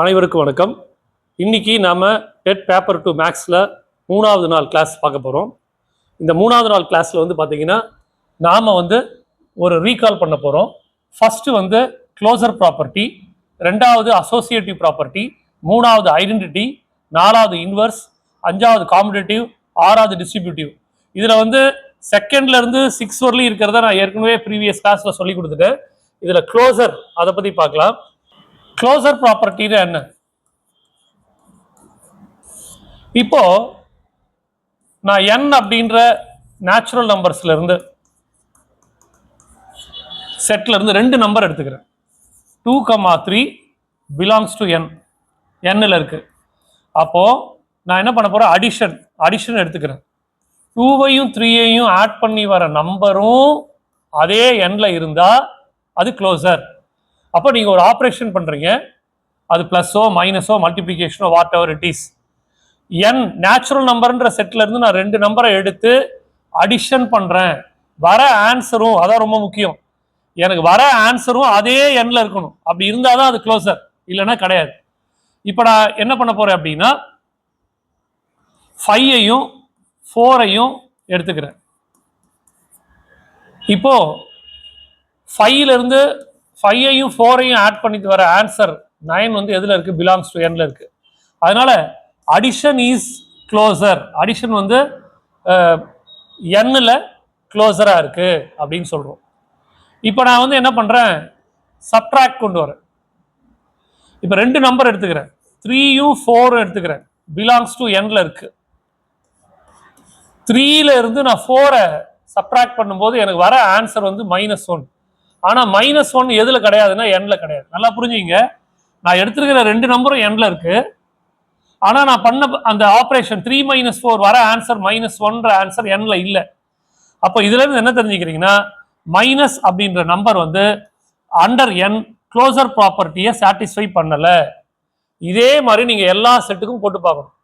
அனைவருக்கும் வணக்கம். இன்னைக்கு நாம டெட் பேப்பர் 2 மேக்ஸில் 3வது நாள் கிளாஸ் பார்க்க போகிறோம். இந்த 3வது நாள் கிளாஸில் வந்து பார்த்தீங்கன்னா நாம் ஒரு ரீகால் பண்ண போகிறோம். ஃபஸ்ட்டு க்ளோசர் ப்ராப்பர்ட்டி, 2வது அசோசியேட்டிவ் ப்ராப்பர்ட்டி, 3வது ஐடென்டிட்டி, 4வது இன்வர்ஸ், 5வது காம்படேட்டிவ், 6வது டிஸ்ட்ரிபியூட்டிவ். இதில் செகண்ட்லேருந்து 6 வரலையும் இருக்கிறத நான் ஏற்கனவே ப்ரீவியஸ் கிளாஸில் சொல்லி கொடுத்துட்டேன். இதில் க்ளோசர் அதை பற்றி பார்க்கலாம். க்ளோசர் ப்ராப்பர்ட்டி என்ன? இப்போ நான் n அப்படின்ற நேச்சுரல் நம்பர்ஸ்ல இருந்து செட்ல இருந்து 2 நம்பர் எடுத்துக்கிறேன். 2, 3 பிலாங்ஸ் டு n, nல இருக்கு. அப்போ நான் என்ன பண்ண போறேன்? அடிஷன் எடுத்துக்கிறேன். 2வையும் 3ஐயும் ஆட் பண்ணி வர நம்பரும் அதே nல இருந்தா அது க்ளோசர். அப்போ நீங்கள் ஒரு ஆப்ரேஷன் பண்ணுறீங்க, அது ப்ளஸ்ஸோ மைனஸோ மல்டிப்ளிகேஷனோ whatever it is. N natural நம்பர்ன்ற செட்டில் இருந்து நான் 2 நம்பரை எடுத்து அடிஷன் பண்ணுறேன். வர ஆன்சரும், அதான் ரொம்ப முக்கியம், எனக்கு வர ஆன்சரும் அதே எண்ணில் இருக்கணும். அப்படி இருந்தால் தான் அது க்ளோசர், இல்லைன்னா கிடையாது. இப்போ நான் என்ன பண்ண போகிறேன் அப்படின்னா 5ஐயும் 4ஐயும் எடுத்துக்கிறேன். இப்போ 5லேருந்து 5ஐயும் 4ஐயும் ஆட் பண்ணிட்டு வர ஆன்சர் 9 எதில் இருக்குது? பிலாங்ஸ் டு nல இருக்கு. அதனால அடிஷன் இஸ் க்ளோசர். அடிஷன் nல க்ளோசராக இருக்கு அப்படின்னு சொல்கிறோம். இப்போ நான் என்ன பண்ணுறேன்? சப்ட்ராக்ட் கொண்டு வரேன். இப்போ 2 நம்பர் எடுத்துக்கிறேன், 3யும் 4ம் எடுத்துக்கிறேன், பிலாங்ஸ் டு nல இருக்கு. 3ல இருந்து நான் 4ஐ சப்ட்ராக்ட் பண்ணும்போது எனக்கு வர ஆன்சர் -1. ஆனால் -1 எதில் கிடையாதுன்னா nல கிடையாது. நல்லா புரிஞ்சுங்க, நான் எடுத்துருக்கிற 2 நம்பரும் nல இருக்கு. ஆனால் நான் பண்ண அந்த ஆப்ரேஷன் 3 - 4 வர ஆன்சர் -1ன்ற ஆன்சர் nல இல்லை. அப்போ இதுல இருந்து என்ன தெரிஞ்சுக்கிறீங்கன்னா, மைனஸ் அப்படின்ற நம்பர் அண்டர் n க்ளோசர் ப்ராப்பர்ட்டியை சாட்டிஸ்ஃபை பண்ணலை. இதே மாதிரி நீங்க எல்லா செட்டுக்கும் போட்டு பார்க்கணும்.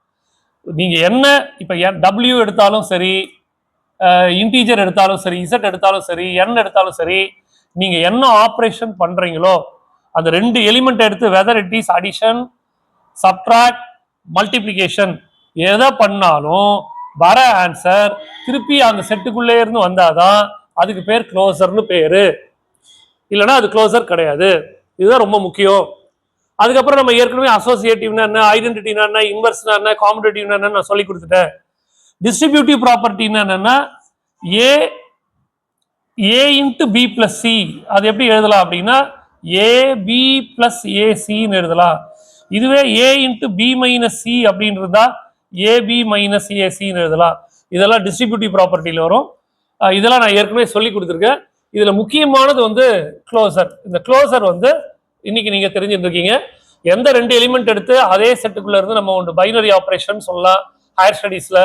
நீங்க என்ன இப்போ w எடுத்தாலும் சரி, இன்டீஜர் எடுத்தாலும் சரி, z எடுத்தாலும் சரி, n எடுத்தாலும் சரி, நீங்க என்ன ஆப்ரேஷன் பண்றீங்களோ அந்த 2 எலிமெண்ட் எடுத்து whether it is addition, subtract, multiplication எதை பண்ணாலும் வர ஆன்சர் திருப்பி அந்த செட்டுக்குள்ளே இருந்து வந்தாதான் அதுக்கு பேர் க்ளோசர்னு பேரு. இல்லைன்னா அது க்ளோசர் கிடையாது. இதுதான் ரொம்ப முக்கியம். அதுக்கப்புறம் நம்ம ஏற்கனவே அசோசியேட்டிவ்னா என்ன, ஐடென்டிட்டினா என்ன, இன்வர்ஸ்னா என்ன, காம்படேட்டிவ்னா என்ன நான் சொல்லி கொடுத்துட்டேன். டிஸ்ட்ரிபியூட்டிவ் ப்ராப்பர்ட்டின்னா என்னன்னா a into b plus C. அது எப்படி எழுதலாம் அப்படின்னா ab பிளஸ் ஏசின்னு எழுதலாம். இதுவே a into b minus C அப்படின்றதா ab மைனஸ் ஏசின்னு எழுதலாம். இதெல்லாம் டிஸ்ட்ரிபியூட்டிவ் ப்ராப்பர்ட்டியில் வரும். இதெல்லாம் நான் ஏற்கனவே சொல்லி கொடுத்துருக்கேன். இதுல முக்கியமானது க்ளோசர். இந்த க்ளோசர் இன்னைக்கு நீங்க தெரிஞ்சுட்டு இருக்கீங்க. எந்த 2 எலிமெண்ட் எடுத்து அதே செட்டுக்குள்ள இருந்து நம்ம பைனரி ஆப்ரேஷன் சொல்லலாம் ஹையர் ஸ்டடீஸ்ல,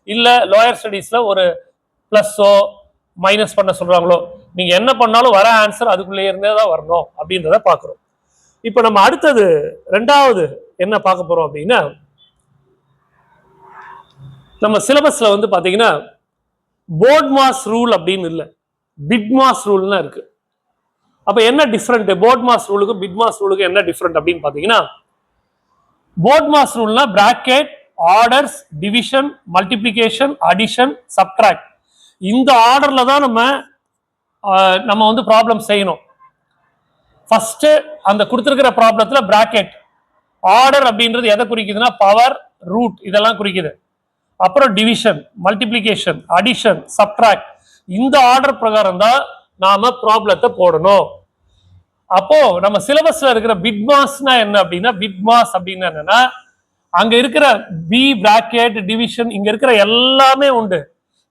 இல்ல லோயர் ஸ்டடீஸ்ல ஒரு பிளஸ்ஸோ மைனஸ் பண்ண சொல்றாங்களோ, நீங்க என்ன பண்ணாலும் வர ஆன்சர் அதுக்குள்ளே இருந்தே தான் வரணும் அப்படின்றத பாக்குறோம். இப்போ நம்ம அடுத்தது 2வது என்ன பார்க்க போறோம் அப்படின்னா, நம்ம சிலபஸ்ல பாத்தீங்கன்னா போர்ட்மாஸ் ரூல் அப்படின்னு இல்லை, பிட்மாஸ் ரூல்னா இருக்கு. அப்ப என்ன டிஃபரெண்ட் போர்ட்மாஸ் ரூலுக்கும் பிட்மாஸ் ரூலுக்கும் என்ன டிஃபரெண்ட் அப்படின்னு பாத்தீங்கன்னா, போர்ட்மாஸ் ரூல்னா bracket, orders, division, multiplication, addition, subtract, இந்த ஆர்டர்ல தான் நம்ம ப்ராப்ளம் செய்யணும். ஃபர்ஸ்ட் அந்த கொடுத்திருக்கிற ப்ராப்ளத்துல பிராக்கெட், ஆர்டர் அப்படின்றது எதை குறிக்குதுன்னா பவர், ரூட் இதெல்லாம் குறிக்குது. அப்புறம் டிவிஷன், மல்டிப்ளிகேஷன், அடிஷன், சப்ட்ராக்ட், இந்த ஆர்டர் பிரகாரம் தான் நாம ப்ராப்ளத்தை போடணும். அப்போ நம்ம சிலபஸ்ல இருக்கிற பிட்மாஸ்னா என்ன அப்படின்னா, பிட்மாஸ் அப்படின்னா என்னன்னா அங்க இருக்கிற பி, பிராக்கெட், டிவிஷன், இங்க இருக்கிற எல்லாமே உண்டு.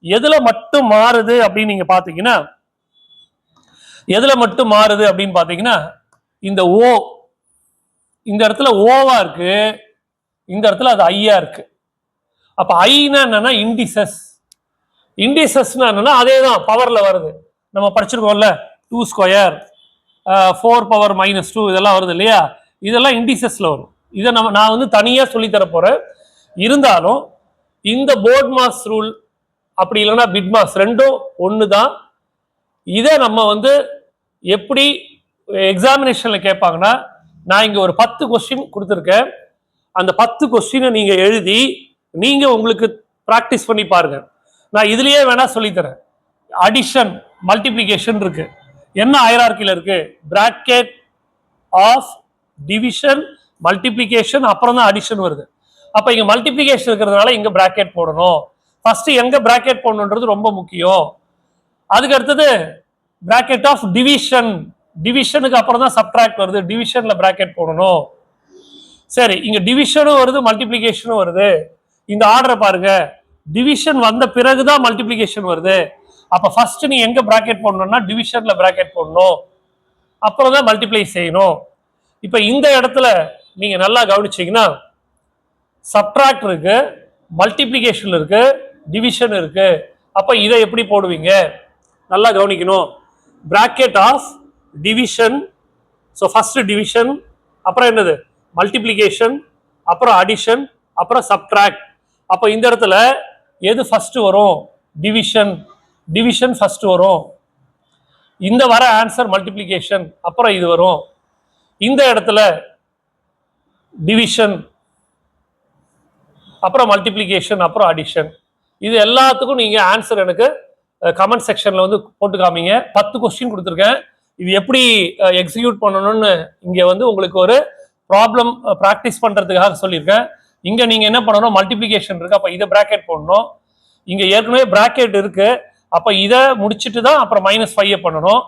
எதுல மட்டும் மாறுது அப்படின்னு நீங்க பாத்தீங்கன்னா, எதுல மட்டும் மாறுது அப்படின்னு பாத்தீங்கன்னா, இந்த ஓ இந்த இடத்துல ஓவா இருக்கு, இந்த இடத்துல அது ஐயா இருக்கு. அப்ப ஐனா என்னன்னா இண்டிசஸ். இண்டிசஸ்னா என்னன்னா அதே தான் பவர்ல வருது. நம்ம படிச்சிருக்கோம்ல 2 ஸ்கொயர், 4 பவர் -2 இதெல்லாம் வருது இல்லையா? இதெல்லாம் இண்டிசஸ்ல வரும். இதை நான் தனியா சொல்லி தர போறேன். இருந்தாலும் இந்த போர்ட்மாஸ் ரூல் அப்படி இல்லைன்னா பிட்மாஸ் ரெண்டும் ஒன்று தான். இதை நம்ம எப்படி எக்ஸாமினேஷன்ல கேட்பாங்கன்னா, நான் இங்க ஒரு 10 கொஸ்டின் கொடுத்துருக்கேன். அந்த 10 கொஸ்டினை நீங்க எழுதி நீங்க உங்களுக்கு பிராக்டிஸ் பண்ணி பாருங்க. நான் இதுலயே வேணா சொல்லித்தரேன். அடிஷன், மல்டிபிளிகேஷன் இருக்கு. என்ன ஹைரார்க்கில இருக்கு? பிராக்கெட் ஆஃப் டிவிஷன், மல்டிபிளிகேஷன், அப்புறம் தான் அடிஷன் வருது. அப்ப இங்க மல்டிபிளிகேஷன் இருக்கிறதுனால இங்க பிராக்கெட் போடணும். ஃபர்ஸ்ட் எங்க பிராக்கெட் போடணுன்றது ரொம்ப முக்கியம். அதுக்கு அடுத்தது பிராக்கெட் ஆஃப் டிவிஷன், டிவிஷனுக்கு அப்புறம் தான் சப்ட்ராக்ட் வருது. டிவிஷன்ல பிராக்கெட் போடணும். சரி, இங்க டிவிஷனும் வருது, மல்டிபிளிகேஷனும் வருது. இந்த ஆர்டரை பாருங்க. டிவிஷன் வந்த பிறகுதான் மல்டிபிளிகேஷன் வருது. அப்ப ஃபர்ஸ்ட் நீ எங்க பிராக்கெட் போடணும்னா டிவிஷன்ல பிராக்கெட் போடணும், அப்புறம் தான் மல்டிப்ளை செய்யணும். இப்ப இந்த இடத்துல நீங்க நல்லா கவனிச்சீங்கன்னா சப்ட்ராக்ட் இருக்கு, மல்டிபிளிகேஷன் இருக்கு, டிவிஷன் இருக்கு. அப்ப இதை எப்படி போடுவீங்க? நல்லா கவனிக்கணும். Bracket of division, so first division, அப்புறம் என்னது மல்டிபிளிகேஷன், அப்புறம் அடிஷன், அப்புறம் சப்ட்ராக்ட். அப்ப இந்த இடத்துல எது ஃபர்ஸ்ட் வரும்? டிவிஷன். டிவிஷன் ஃபர்ஸ்ட் வரும். இந்த வர ஆன்சர் மல்டிபிளிகேஷன், அப்புறம் இது வரும். இந்த இடத்துல டிவிஷன், அப்புறம் மல்டிபிளிகேஷன், அப்புறம் அடிஷன். இது எல்லாத்துக்கும் நீங்க ஆன்சர் எனக்கு கமெண்ட் செக்ஷன்ல வந்து போட்டு காமிங்க. 10 கொஸ்டின் கொடுத்துருக்கேன். இது எப்படி எக்ஸிக்யூட் பண்ணணும்னு இங்க வந்து உங்களுக்கு ஒரு ப்ராப்ளம் ப்ராக்டிஸ் பண்றதுக்காக சொல்லியிருக்கேன். இங்க நீங்க என்ன பண்ணணும்? மல்டிபிளிகேஷன் இருக்கு, அப்ப இதை பிராக்கெட் போடணும். இங்க ஏற்கனவே பிராக்கெட் இருக்கு, அப்ப இதை முடிச்சுட்டு தான் அப்புறம் -5 பண்ணணும்.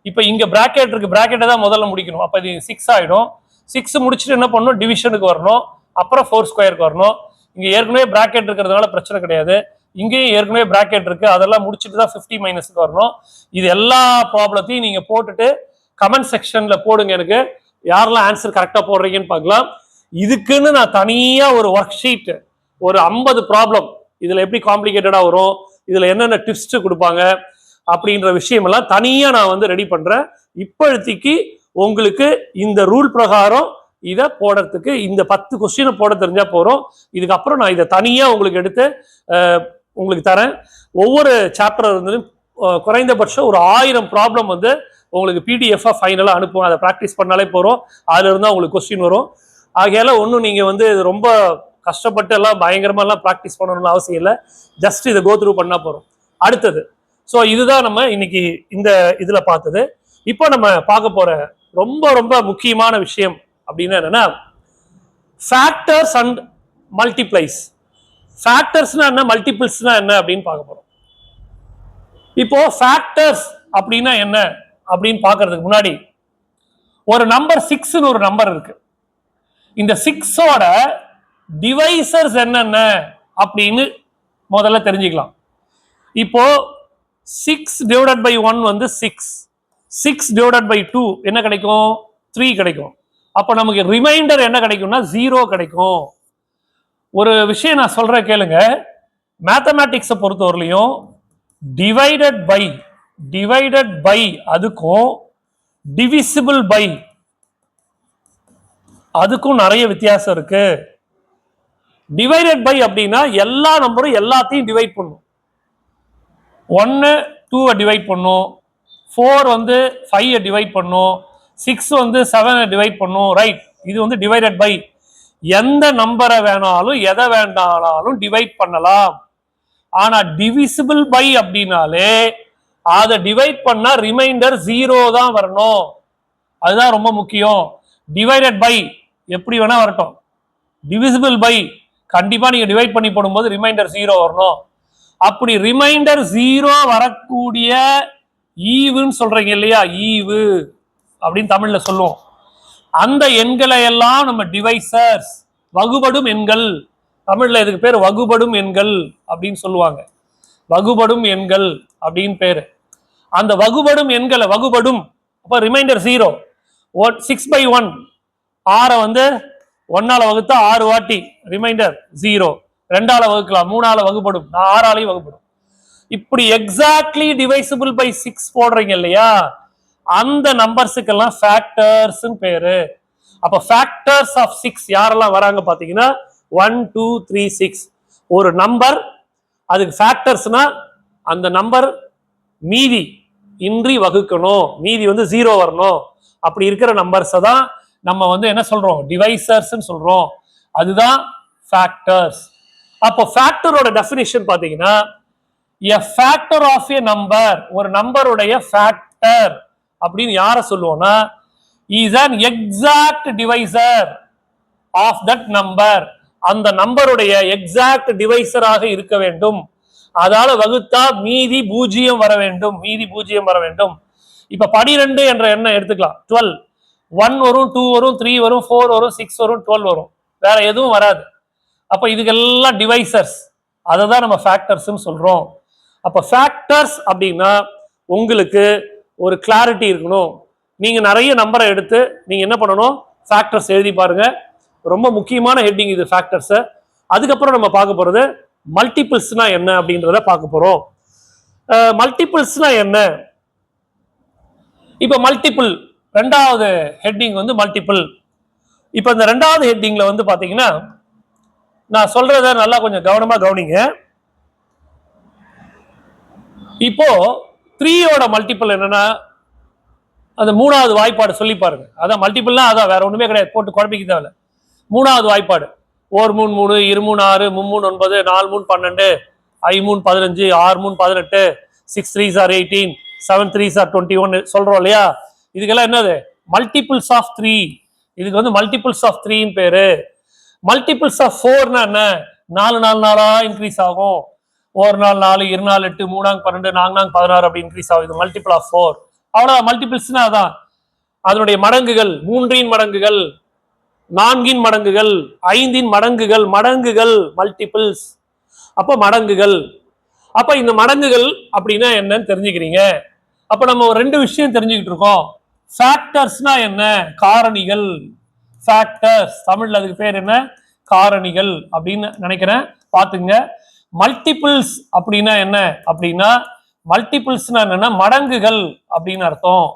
இப்ப இங்க பிராக்கெட் இருக்கு, பிராக்கெட்டை தான் முதல்ல முடிக்கணும். அப்ப இது 6 ஆயிடும். 6 முடிச்சுட்டு என்ன பண்ணணும்? டிவிஷனுக்கு வரணும், அப்புறம் 4 ஸ்கொயருக்கு வரணும். இங்க ஏற்கனவே பிராக்கெட் இருக்கிறதுனால பிரச்சனை கிடையாது. இங்கேயும் ஏற்கனவே பிராக்கெட் இருக்கு, அதெல்லாம் முடிச்சுட்டு தான் 50 மைனஸ்க்கு வரணும். இது எல்லா ப்ராப்ளத்தையும் நீங்க போட்டுட்டு கமெண்ட் செக்ஷன்ல போடுங்க. எனக்கு யாரெல்லாம் ஆன்சர் கரெக்டா போடுறீங்கன்னு பார்க்கலாம். இதுக்குன்னு நான் தனியா ஒரு ஒர்க் ஷீட், ஒரு 50 ப்ராப்ளம், இதுல எப்படி காம்ப்ளிகேட்டடா வரும், இதுல என்னென்ன டிப்ஸ் கொடுப்பாங்க அப்படின்ற விஷயம் எல்லாம் தனியா நான் வந்து ரெடி பண்றேன். இப்போதைக்கு உங்களுக்கு இந்த ரூல் பிரகாரம் இதை போடுறதுக்கு இந்த 10 கொஸ்டினை போட தெரிஞ்சா போறோம். இதுக்கப்புறம் நான் இதை தனியா உங்களுக்கு எடுத்து உங்களுக்கு தரேன். ஒவ்வொரு சாப்டர் இருந்து குறைந்தபட்சம் ஒரு 1000 ப்ராப்ளம் வந்து உங்களுக்கு பிடிஎஃப் ஃபைனலா அனுப்புவோம். அதை ப்ராக்டிஸ் பண்ணாலே போறோம். அதுல இருந்தா உங்களுக்கு கொஸ்டின் வரும். ஆகையால ஒன்றும் நீங்க வந்து ரொம்ப கஷ்டப்பட்டு எல்லாம் பயங்கரமா எல்லாம் ப்ராக்டிஸ் பண்ணணும்னு அவசியம் இல்லை. ஜஸ்ட் இதை கோ த்ரூ பண்ணா போறோம். அடுத்தது, ஸோ இதுதான் நம்ம இன்னைக்கு இந்த இதுல பார்த்தது. இப்போ நம்ம பார்க்க போற ரொம்ப ரொம்ப முக்கியமான விஷயம் அப்படின்னா என்னன்னா ஃபேக்டர்ஸ் அண்ட் மல்டிப்ளைஸ். ஃபேக்டர்ஸ்னா என்ன, மல்டிபிள்ஸ்னா என்ன அப்படின்னு பார்க்க போறோம். இப்போ ஃபேக்டர்ஸ் அப்படின்னா என்ன அப்படின்னு பார்க்கறதுக்கு முன்னாடி ஒரு நம்பர் 6ன்னு ஒரு நம்பர் இருக்கு. இந்த 6ஓட டிவைசர்ஸ் என்னென்ன அப்படின்னு முதல்ல தெரிஞ்சுக்கலாம். இப்போ 6 டிவைடட் பை 1 வந்து 6, 6 டிவைடட் பை 2 என்ன கிடைக்கும்? 3 கிடைக்கும். அப்ப நமக்கு ரிமைண்டர் என்ன கிடைக்கும்னா 0 கிடைக்கும். ஒரு விஷயம் நான் சொல்றேன் கேளுங்க. மேத்தமேட்டிக்ஸை பொறுத்தவரையிலையும் டிவைடட் பை அதுக்கும் டிவிசிபிள் பை அதுக்கும் நிறைய வித்தியாசம் இருக்கு. டிவைடட் பை அப்படின்னா எல்லா நம்பரும் எல்லாத்தையும் டிவைட் பண்ணும். 1 2 டிவைட் பண்ணும், 4 வந்து 5 டிவைட் பண்ணும், 6 வந்து 7 டிவைட் பண்ணும். ரைட், இது வந்து டிவைடட் பை. எந்த நம்பரை வேணாலும் எதை வேண்டாலும் டிவைட் பண்ணலாம். ஆனா டிவிசிபிள் பை அப்படின்னாலே அதை டிவைட் பண்ணா ரிமைண்டர் 0 தான் வரணும். அதுதான் ரொம்ப முக்கியம். டிவைடட் பை எப்படி வேணா வரட்டும், டிவிசிபிள் பை கண்டிப்பா நீங்க டிவைட் பண்ணி போடும்போது ரிமைண்டர் 0 வரணும். அப்படி ரிமைண்டர் 0 வரக்கூடிய ஈவுன்னு சொல்றீங்க இல்லையா, ஈவு அப்படின்னு தமிழ்ல சொல்லுவோம். அந்த எண்களை எல்லாம் நம்ம டிவைசர்ஸ், வகுபடும் எண்கள், தமிழ்ல இதுக்கு பேர் வகுபடும் எண்கள் அப்படின்னு சொல்லுவாங்க. வகுபடும் எண்கள் அப்படின்னு பேரு. அந்த வகுபடும் எண்களை வகுபடும், அப்ப ரிமைண்டர் 0. 6/1 6 வந்து 1ஆல வகுத்தா 6 வாட்டி ரிமைண்டர் 0. 2ஆல வகுக்கலாம், 3ஆல வகுப்படும், 6ஆலையும் வகுப்படும். இப்படி எக்ஸாக்ட்லி டிவைசிபிள் பை 6 போடுறீங்க இல்லையா, அந்த நம்பர்ஸுக்கெல்லாம் ஃபேக்டர்ஸ் பேரு. அப்ப ஃபேக்டர்ஸ் ஆஃப் 6 யாரெல்லாம் வராங்க பாத்தீங்கன்னா 1 2 3 6. ஒரு நம்பர் அதுக்கு ஃபேக்டர்ஸ்னா அந்த நம்பர் மீதி இன்றி வகுக்கணும், மீதி வந்து 0 வரணும். அப்படி இருக்கிற நம்பர்ஸை தான் நம்ம வந்து என்ன சொல்றோம், டிவைசர்ஸ் சொல்றோம். அதுதான் ஃபேக்டர்ஸ். அப்போ ஃபேக்டரோட டெஃபினிஷன் பாத்தீங்கன்னா, a factor of a number, ஒரு நம்பருடைய ஃபேக்டர் அப்படின்னு யாரை சொல்லுவோம்னா, is an exact divisor of that number. அந்த நம்பருடைய எக்ஸாக்ட் டிவைசராக இருக்க வேண்டும். அதால வகுத்தா மீதி பூஜ்ஜியம் வர வேண்டும், மீதி பூஜ்ஜியம் வர வேண்டும். இப்ப 12 என்ற எண்ணை எடுத்துக்கலாம். 12 1 வரும், 2 வரும், 3 வரும், 4 வரும், 6 வரும், 12 வரும், வேற எதுவும் வராது. அப்ப இதுக்கெல்லாம் டிவைசர்ஸ், அதை தான் நம்ம ஃபேக்டர்ஸ் சொல்றோம். அப்ப ஃபேக்டர்ஸ் அப்படின்னா உங்களுக்கு ஒரு கிளாரிட்டி இருக்கணும். நீங்க நிறைய நம்பரை எடுத்து நீங்க என்ன பண்ணணும், ஃபேக்டர்ஸ் எழுதி பாருங்க. ரொம்ப முக்கியமான ஹெட்டிங் இது ஃபேக்டர்ஸ். அதுக்கப்புறம் நம்ம பார்க்க போறது மல்டிபிள்ஸ்னா என்ன அப்படின்றத பார்க்க போறோம். மல்டிபிள்ஸ்னா என்ன? இப்ப மல்டிபிள் ரெண்டாவது ஹெட்டிங் வந்து மல்டிபிள். இப்ப இந்த ரெண்டாவது ஹெட்டிங்ல வந்து பாத்தீங்கன்னா, நான் சொல்றத நல்லா கொஞ்சம் கவனமா கவனிங்க. இப்போ 3யோட மல்டிபிள் என்னன்னா, அந்த மூணாவது வாய்ப்பாடு சொல்லி பாருங்க. அதான் மல்டிபிள்னா அதான், வேற ஒண்ணுமே கிடையாது, போட்டு குழப்பிக்க தேவையில்ல. மூணாவது வாய்ப்பாடு 1 3 3, 2 3 6, 3 3 9, 4 3 12, 5 3 15, 6 3 18, 6 3s are 18, 7 3s are 21 சொல்றோம் இல்லையா? இதுக்கெல்லாம் என்னது, மல்டிபிள்ஸ் ஆஃப் 3. இதுக்கு வந்து மல்டிபிள்ஸ் ஆஃப் 3 பேரு. மல்டிபிள்ஸ் ஆஃப் 4னா என்ன, 4 4 4 இன்க்ரீஸ் ஆகும். 1 4 4, 2 4 8, 3 12, 4 16 அப்படி இன்க்ரீஸ் ஆகும். இது மல்டிபிள் ஆஃப் 4. அவ்வளவு மல்டிபிள்ஸ்னா அதான், அதனுடைய மடங்குகள், 3இன் மடங்குகள், 4இன் மடங்குகள், 5இன் மடங்குகள். மடங்குகள் மல்டிபிள்ஸ். அப்ப மடங்குகள். அப்ப இந்த மடங்குகள் அப்படின்னா என்னன்னு தெரிஞ்சுக்கிறீங்க. அப்ப நம்ம ஒரு 2 விஷயம் தெரிஞ்சுக்கிட்டு இருக்கோம். ஃபேக்டர்ஸ்னா என்ன, காரணிகள். ஃபேக்டர்ஸ் தமிழ்ல அதுக்கு பேர் என்ன, காரணிகள் அப்படின்னு நினைக்கிறேன், பாத்துங்க. மல்டிபிள்ஸ் அப்படின்னா என்ன அப்படின்னா, மல்டிபிள்ஸ்னா என்னன்னா மடங்குகள் அப்படின்னு அர்த்தம்.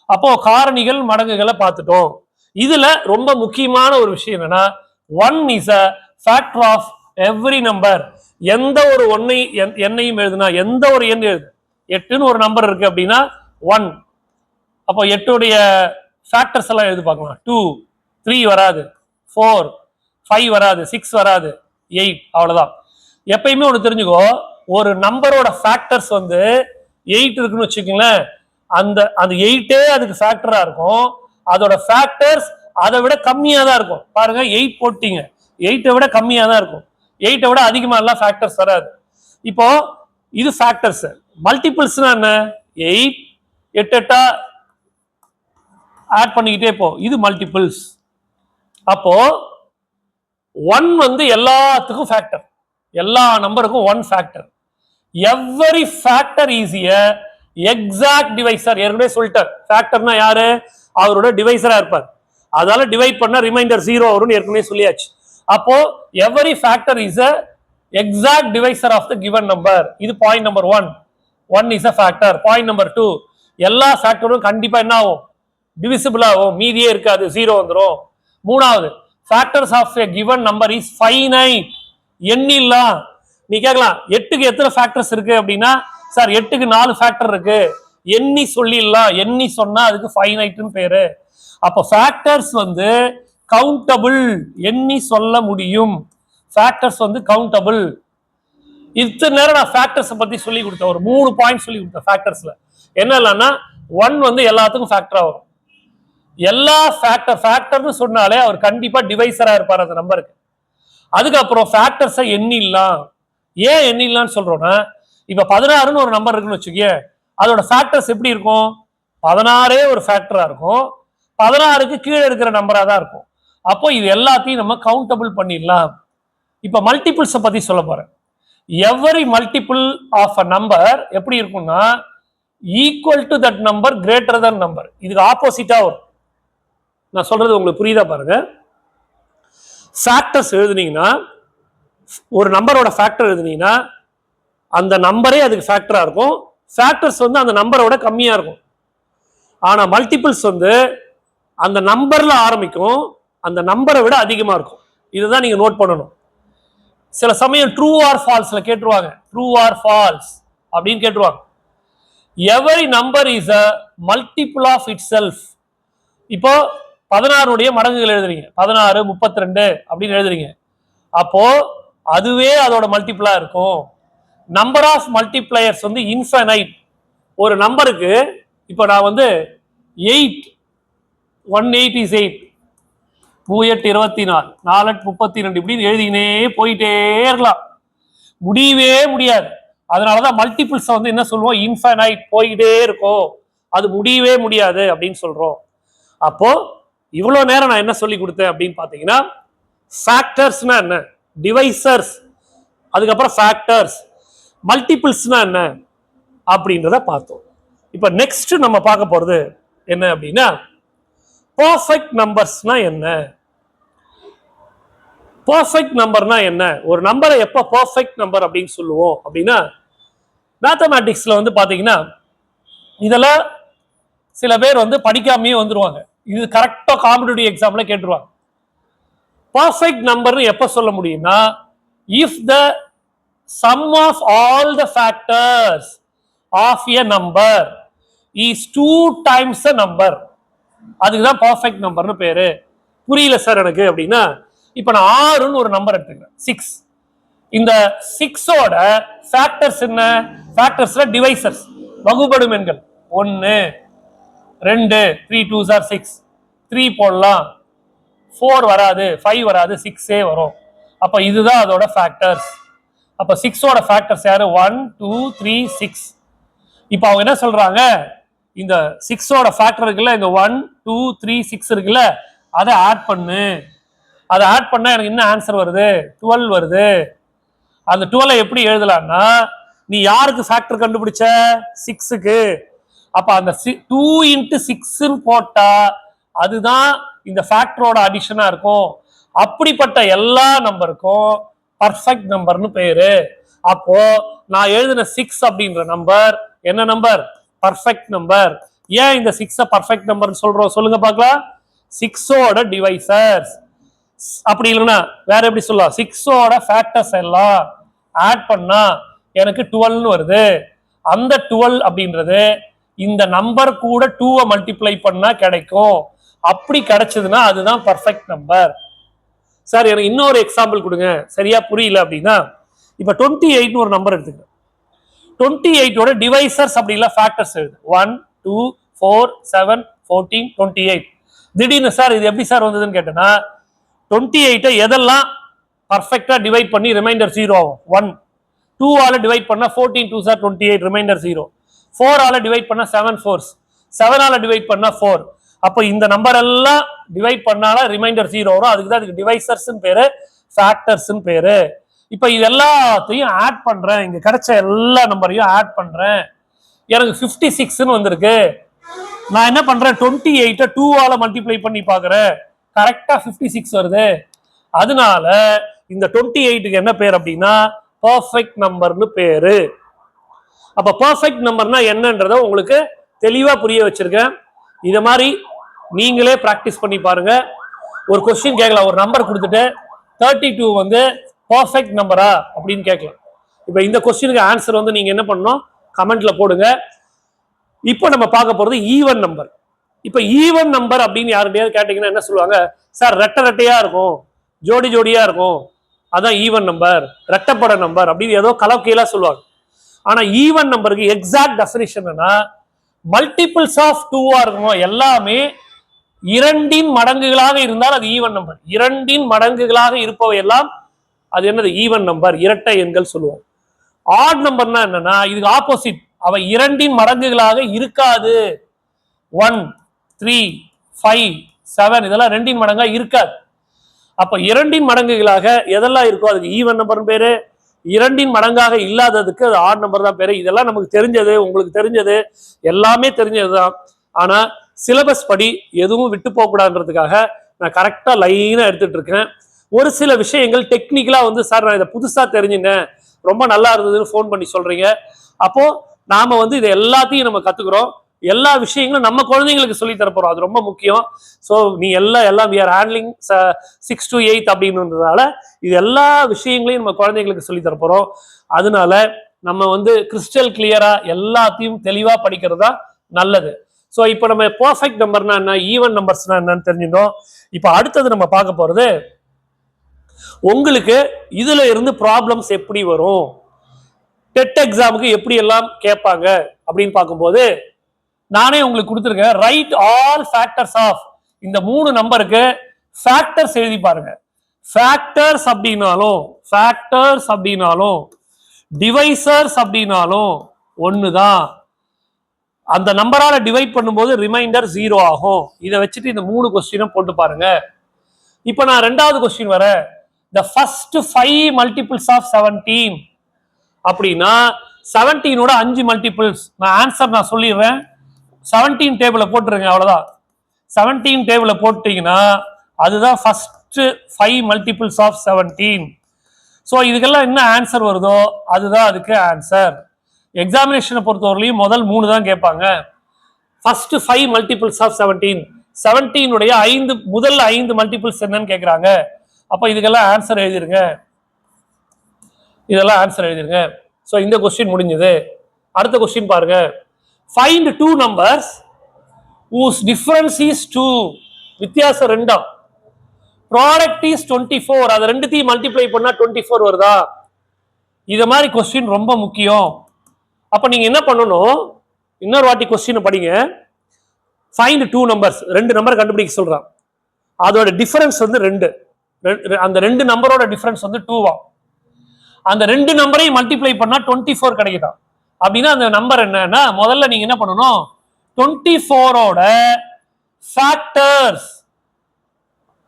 அப்போ காரணிகள் மடங்குகளை பார்த்துட்டோம். இதுல ரொம்ப முக்கியமான ஒரு விஷயம் என்னன்னா, 1 is a factor of every number. எந்த ஒரு எண்ணையும் எழுதுனா, எந்த ஒரு எண் எழுது, 8ன்னு ஒரு நம்பர் இருக்கு அப்படின்னா 1. அப்போ 8உடைய ஃபேக்டர்ஸ் எல்லாம் எழுதி பார்க்கலாம். 2 3 வராது, 4 5 வராது, 6 வராது, 8. அவ்வளவுதான். எப்பயுமே ஒன்று தெரிஞ்சுக்கோ, ஒரு நம்பரோட ஃபேக்டர்ஸ் வந்து 8 இருக்குன்னு வச்சுக்கோங்களேன், அந்த 8ஏ அதுக்கு ஃபேக்டரா இருக்கும். அதோட ஃபேக்டர்ஸ் அதை விட கம்மியா தான் இருக்கும். பாருங்க, 8 போட்டீங்க, 8ஐ விட கம்மியா தான் இருக்கும். 8ஐ விட அதிகமா எல்லாம் ஃபேக்டர்ஸ் வராது. இப்போ இது ஃபேக்டர்ஸ். மல்டிபிள்ஸ்னா என்ன, 8 8 8 ஆட் பண்ணிக்கிட்டே போ, இது மல்டிபிள்ஸ். அப்போ 1 வந்து எல்லாத்துக்கும் ஃபேக்டர், எல்லா நம்பருக்கும் 1 factor. Every factor is a exact divisor. ஏற்கனவே சொல்லிட்டார், ஃபேக்டர்னா யாரு, அவரோட டிவைசரா இருப்பார். அதால டிவைட் பண்ண ரிமைண்டர் 0 வரும்னு ஏற்கனவே சொல்லியாச்சு. அப்போ every factor is a exact divisor of the given number. இது point number 1. 1 is a factor. Point number 2, எல்லா ஃபேக்டரும் கண்டிப்பா என்ன ஆகும், டிவிசிபிள் ஆகும், மீதியே இருக்காது, 0 வந்துடும். மூணாவது, factors of a given number is finite. எண்ணில்லா. நீ கேட்கலாம், 8க்கு எத்தனை ஃபேக்டர்ஸ் இருக்கு அப்படின்னா, சார் 8க்கு 4 ஃபேக்டர் இருக்கு, எண்ணி சொல்லிடலாம். எண்ணி சொன்னா அதுக்கு ஃபைனைட்னு பேரு. அப்போ ஃபேக்டர்ஸ் வந்து கவுண்டபிள், எண்ணி சொல்ல முடியும். ஃபேக்டர்ஸ் வந்து கவுண்டபிள். இத்தனை நேரம் நான் ஃபேக்டர்ஸ் பத்தி சொல்லி கொடுத்தேன், ஒரு 3 பாயிண்ட் சொல்லி கொடுத்தேன் ஃபேக்டர்ஸ்ல. என்ன இல்லைன்னா, 1 வந்து எல்லாத்துக்கும் ஃபேக்டரா வரும். எல்லா ஃபேக்டர்னு சொன்னாலே அவர் கண்டிப்பா டிவைசரா இருப்பார் அந்த நம்பருக்கு. அதுக்கப்புறம் ஃபேக்டர்ஸை எண்ணிடலாம். ஏன் எண்ணிடலாம்னு சொல்றோம்னா, இப்ப 16ன்னு ஒரு நம்பர் இருக்குன்னு வச்சுக்கே, அதோட ஃபேக்டர்ஸ் எப்படி இருக்கும், 16ஏ ஒரு ஃபேக்டரா இருக்கும், 16க்கு கீழே இருக்கிற நம்பரா தான் இருக்கும். அப்போ இது எல்லாத்தையும் நம்ம கவுண்டபிள் பண்ணிடலாம். இப்ப மல்டிபிள்ஸை பத்தி சொல்ல போறேன். Every multiple of a number எப்படி இருக்கும்னா, equal to that number greater than number. இதுக்கு ஆப்போசிட்டா வரும். நான் சொல்றது உங்களுக்கு புரியுதா பாருங்க. ஃபேக்டர்ஸ் எழுதுனீங்கன்னா, ஒரு நம்பரோட ஃபேக்டர் எழுதுனீங்கன்னா அந்த நம்பரே அதுக்கு ஃபேக்டரா இருக்கும். ஃபேக்டர்ஸ் வந்து அந்த நம்பரோட கம்மியா இருக்கும். ஆனா மல்டிபிள்ஸ் வந்து அந்த நம்பர்ல ஆரம்பிக்கும், அந்த நம்பரை விட அதிகமா இருக்கும். இதுதான் நீங்க நோட் பண்ணணும். சில சமயம் ட்ரூ ஆர் ஃபால்ஸ்ல கேட்டுருவாங்க, ட்ரூ ஆர் ஃபால்ஸ் அப்படின்னு கேட்டுருவாங்க. Every number is a multiple of itself. இப்போ 16 மடங்குகள் எழுதுறீங்க, 16 32 அப்படின்னு எழுதுறீங்க. அப்போ அதுவே அதோட மல்டிபிளா இருக்கும். நம்பர் ஆஃப் மல்டிப்ளையர்ஸ் வந்து இன்ஃபைனைட். ஒரு நம்பருக்கு இப்போ நான் வந்து 8 18 இஸ் 8, 3 8 24, 4 8 32 இப்படின்னு எழுதினே போயிட்டே இருக்கலாம், முடியவே முடியாது. அதனாலதான் மல்டிபிள்ஸ் வந்து என்ன சொல்லுவோம், இன்ஃபைனைட், போயிட்டே இருக்கும், அது முடியவே முடியாது அப்படின்னு சொல்றோம். அப்போ இவ்வளவு நேரம் நான் என்ன சொல்லி கொடுத்தேன் அப்படின்னு பாத்தீங்கன்னா, ஃபேக்டர்ஸ்னா என்ன, டிவைசர்ஸ், அதுக்கப்புறம் ஃபேக்டர்ஸ், மல்டிபிள்ஸ்னா என்ன அப்படின்றத பார்த்தோம். இப்ப நெக்ஸ்ட் நம்ம பார்க்க போறது என்ன அப்படின்னா, பர்ஃபெக்ட் நம்பர்ஸ்னா என்ன. பர்ஃபெக்ட் நம்பர்னா என்ன, ஒரு நம்பரை எப்ப பர்ஃபெக்ட் நம்பர் அப்படின்னு சொல்லுவோம் அப்படின்னா, மேத்தமேட்டிக்ஸ்ல வந்து பாத்தீங்கன்னா இதெல்லாம் சில பேர் வந்து படிக்காமையே வந்துருவாங்க, இது கரெக்டா காம்படிட்டிவ் எக்ஸாம்ல கேட்டுருவாங்க. பர்ஃபெக்ட் நம்பர்னு எப்ப சொல்ல முடியும்னா, if the sum of all the factors of a number is 2 times a number, அதுக்குதான் பர்ஃபெக்ட் நம்பர்னு பேரு. புரியல சார் எனக்கு அப்படின்னா, இப்ப நான் 6ன்னு ஒரு நம்பர் எடுத்துக்கிறேன், 6. இந்த 6ஓட ஃபேக்டர்ஸ் என்ன, ஃபேக்டர்ஸ்ல டிவைசர்ஸ், வகுபடும் எண்கள் 1 2, 3 2s are 6, 3 போடலாம், 4 வராது, 5 வராது, 6 வரும். அப்ப இதுதான் அதோட ஃபேக்டர்ஸ். அப்ப 6ஓட ஃபேக்டர்ஸ் யாரு, 1 2 3 6. இப்ப அவங்க என்ன சொல்றாங்க, இந்த 6ஓட ஃபேக்டர் இருக்குல்ல, இந்த 1 2 3 6 இருக்குல்ல, அதை ஆட் பண்ணு. அதை ஆட் பண்ணா எனக்கு என்ன ஆன்சர் வருது, 12 வருது. அந்த 12 எப்படி எழுதலாம்னா, நீ யாருக்கு ஃபேக்டர் கண்டுபிடிச்ச, 6க்கு. அப்ப அந்த 2 into 6 போட்டா அதுதான் இந்த ஃபேக்டரோட அடிஷனா இருக்கும். அப்படிப்பட்ட எல்லா நம்பருக்கும் பர்ஃபெக்ட் நம்பர்னு பேரு. அப்போ நான் எழுதின 6 அப்படின்ற நம்பர் என்ன நம்பர், பர்ஃபெக்ட் நம்பர். ஏன் இந்த 6 பர்ஃபெக்ட் நம்பர் சொல்றோம் சொல்லுங்க பார்க்கலாம், 6ஓட டிவைசர்ஸ். அப்படி இல்லைன்னா வேற எப்படி சொல்லலாம், 6ஓட ஃபேக்டர்ஸ் எல்லாம் ஆட் பண்ணா எனக்கு 12 வருது. அந்த 12 அப்படின்றது இந்த நம்பர் கூட 2 மல்டிப்ளை பண்ணா கிடைக்கும். அப்படி கிடைச்சதுன்னா அதுதான் பர்ஃபெக்ட் நம்பர். சார் எனக்கு இன்னொரு எக்ஸாம்பிள் கொடுங்க, சரியா புரியல அப்படின்னா, இப்ப 28 ஒரு நம்பர் எடுத்துக்க, 28ஓட டிவைசர்ஸ் அப்படி இல்ல ஃபேக்டர்ஸ் எழுது, 1 2 4 7 14 28. திடீர்னு சார் இது எப்படி சார் வந்ததுன்னு கேட்டேன்னா, 28 எதெல்லாம் பர்ஃபெக்டா டிவைட் பண்ணி ரிமைண்டர் 0 ஆகும், 1. 2 ஆல டிவைட் பண்ணா 14 2s are 28, ரிமைண்டர் 0. 4 ஆல டிவைட் பண்ணா 7 4s, 7 ஆல டிவைட் பண்ணா 4. அப்ப இந்த நம்பர் எல்லாம் டிவைட் பண்ணால ரிமைண்டர் 0 வரும். அதுக்கு தான் இதுக்கு டிவைசர்ஸ் பேரு, ஃபேக்டர்ஸ் பேரு. இப்ப இது எல்லாத்தையும் ஆட் பண்றேன், இங்க கிடைச்ச எல்லா நம்பரையும் ஆட் பண்றேன், எனக்கு 56ன்னு வந்திருக்கு. நான் என்ன பண்றேன், 28 2 ஆல மல்டிப்ளை பண்ணி பாக்குறேன், கரெக்டா 56 வருது. அதனால இந்த 28க்கு என்ன பேர் அப்படின்னா பர்ஃபெக்ட் நம்பர்னு பேரு. அப்ப பர்ஃபெக்ட் நம்பர்னா என்னன்றத உங்களுக்கு தெளிவா புரிய வச்சிருக்கேன். இத மாதிரி நீங்களே பிராக்டிஸ் பண்ணி பாருங்க. ஒரு கொஸ்டின் கேட்கலாம், ஒரு நம்பர் கொடுத்துட்டு 32 வந்து பர்ஃபெக்ட் நம்பரா அப்படின்னு கேட்கலாம். இப்ப இந்த கொஸ்டினுக்கு ஆன்சர் வந்து நீங்க என்ன பண்ணணும், கமெண்ட்ல போடுங்க. இப்போ நம்ம பார்க்க போறது ஈவன் நம்பர். இப்ப ஈவன் நம்பர் அப்படின்னு யாருடையாவது கேட்டீங்கன்னா என்ன சொல்லுவாங்க, சார் ரெட்டை ரெட்டையா இருக்கும், ஜோடி ஜோடியா இருக்கும், அதான் ஈவன் நம்பர், ரெட்டப்பட நம்பர் அப்படின்னு ஏதோ கலக்கையில சொல்லுவாங்க. ஆனா ஈவன் நம்பருக்கு எக்ஸாக்ட் டெஃபினிஷன் என்னன்னா, மல்டிபிள்ஸ் ஆஃப் 2 இருக்கணும், எல்லாமே 2 மடங்குகளாக இருந்தால் அது ஈவன் நம்பர். 2 மடங்குகளாக இருப்பவை எல்லாம் அது என்னது, ஈவன் நம்பர், இரட்டை எண்கள் சொல்லுவோம். ஆட் நம்பர்னா என்னன்னா இதுக்கு ஆப்போசிட், அவை 2 மடங்குகளாக இருக்காது. 1 3 5 7 இதெல்லாம் 2 மடங்கா இருக்காது. அப்ப 2 மடங்குகளாக எதெல்லாம் இருக்கோ அதுக்கு ஈவன் நம்பர் பேரு. 2 மடங்காக இல்லாததுக்கு அது ஆட் நம்பர் தான் பேரு. இதெல்லாம் நமக்கு தெரிஞ்சது, உங்களுக்கு தெரிஞ்சது, எல்லாமே தெரிஞ்சதுதான். ஆனா சிலபஸ் படி எதுவும் விட்டு போக கூடாதுன்றதுக்காக நான் கரெக்டா லைனா எடுத்துட்டு இருக்கேன். ஒரு சில விஷயங்கள் டெக்னிக்கலா வந்து சார் நான் இதை புதுசா தெரிஞ்சுனேன், ரொம்ப நல்லா இருந்ததுன்னு ஃபோன் பண்ணி சொல்றீங்க. அப்போ நாம வந்து இது எல்லாத்தையும் நம்ம கத்துக்கிறோம், எல்லா விஷயங்களும் நம்ம குழந்தைங்களுக்கு சொல்லி தரப்போறோம், அது ரொம்ப முக்கியம். ஸோ நீ எல்லாம் we are handling 6 to 8 அப்படின்றதால இது எல்லா விஷயங்களையும் நம்ம குழந்தைங்களுக்கு சொல்லி தரப்போறோம். அதனால நம்ம வந்து கிறிஸ்டல் கிளியரா எல்லாத்தையும் தெளிவா படிக்கிறது தான் நல்லது. ஸோ இப்போ நம்ம பர்ஃபெக்ட் நம்பர்னா என்ன, ஈவன் நம்பர்ஸ்னா என்னன்னு தெரிஞ்சிட்டோம். இப்போ அடுத்தது நம்ம பார்க்க போறது உங்களுக்கு இதுல இருந்து ப்ராப்ளம்ஸ் எப்படி வரும், டெட் எக்ஸாமுக்கு எப்படி எல்லாம் கேட்பாங்க அப்படின்னு பார்க்கும்போது நானே உங்களுக்கு கொடுத்துருக்கேன். ரைட் ஆல் ஃபேக்டர்ஸ் ஆஃப் இந்த 3 நம்பருக்கு ஃபேக்டர்ஸ் எழுதி பாருங்க. ஃபேக்டர்ஸ் அப்படின்னாலும் டிவைசர்ஸ் அப்படின்னாலும் ஒண்ணுதான். அந்த நம்பரால டிவைட் பண்ணும்போது ரிமைண்டர் 0 ஆகும். இதை வச்சுட்டு இந்த 3 கொஸ்டினும் போட்டு பாருங்க. இப்போ நான் 2வது கொஸ்டின் வர the first 5 multiples of 17 அப்படின்னா 17ஓட 5 மல்டிபிள்ஸ் நான் ஆன்சர் நான் சொல்லிடுறேன். 17 டேபிள போட்டுருங்க, அவ்வளவுதான். 17 டேபிள போட்டீங்கன்னா அதுதான் ஃபர்ஸ்ட் 5 மல்டிபிள்ஸ் ஆஃப் 17. ஸோ இதுக்கெல்லாம் என்ன ஆன்சர் வருதோ அதுதான் அதுக்கு ஆன்சர். எக்ஸாமினேஷனை பொறுத்தவரையிலையும் முதல் 3 தான் கேட்பாங்க. ஃபர்ஸ்ட் 5 மல்டிபிள்ஸ் ஆஃப் 17, 17உடைய முதல் 5 மல்டிபிள்ஸ் என்னன்னு கேட்குறாங்க. அப்போ இதுக்கெல்லாம் ஆன்சர் எழுதிருங்க, இதெல்லாம் ஆன்சர் எழுதிருங்க. ஸோ இந்த கொஸ்டின் முடிஞ்சது. அடுத்த கொஸ்டின் பாருங்க. Find 2 numbers whose difference is 2, வித்தியாசம் 2, ப்ராடக்ட் இஸ் 24, அது ரெண்டுத்தையும் மல்டிப்ளை பண்ணா 24 வருதா? இத மாதிரி கொஸ்டின் ரொம்ப முக்கியம். அப்ப நீங்க என்ன பண்ணணும், இன்னொரு வாட்டி கொஸ்டின் படிங்க. ஃபைண்ட் 2 numbers, 2 நம்பர் கண்டுபிடிக்க சொல்றான். அதோட டிஃபரன்ஸ் வந்து 2, அந்த 2 நம்பரோட டிஃபரன்ஸ் வந்து 2வா. அந்த 2 நம்பரையும் மல்டிப்ளை பண்ணா 24 கிடைக்குதா? அப்படின்னா அந்த நம்பர் என்னன்னா முதல்ல நீங்க என்ன பண்ணணும், 24ஓட ஃபேக்டர்ஸ்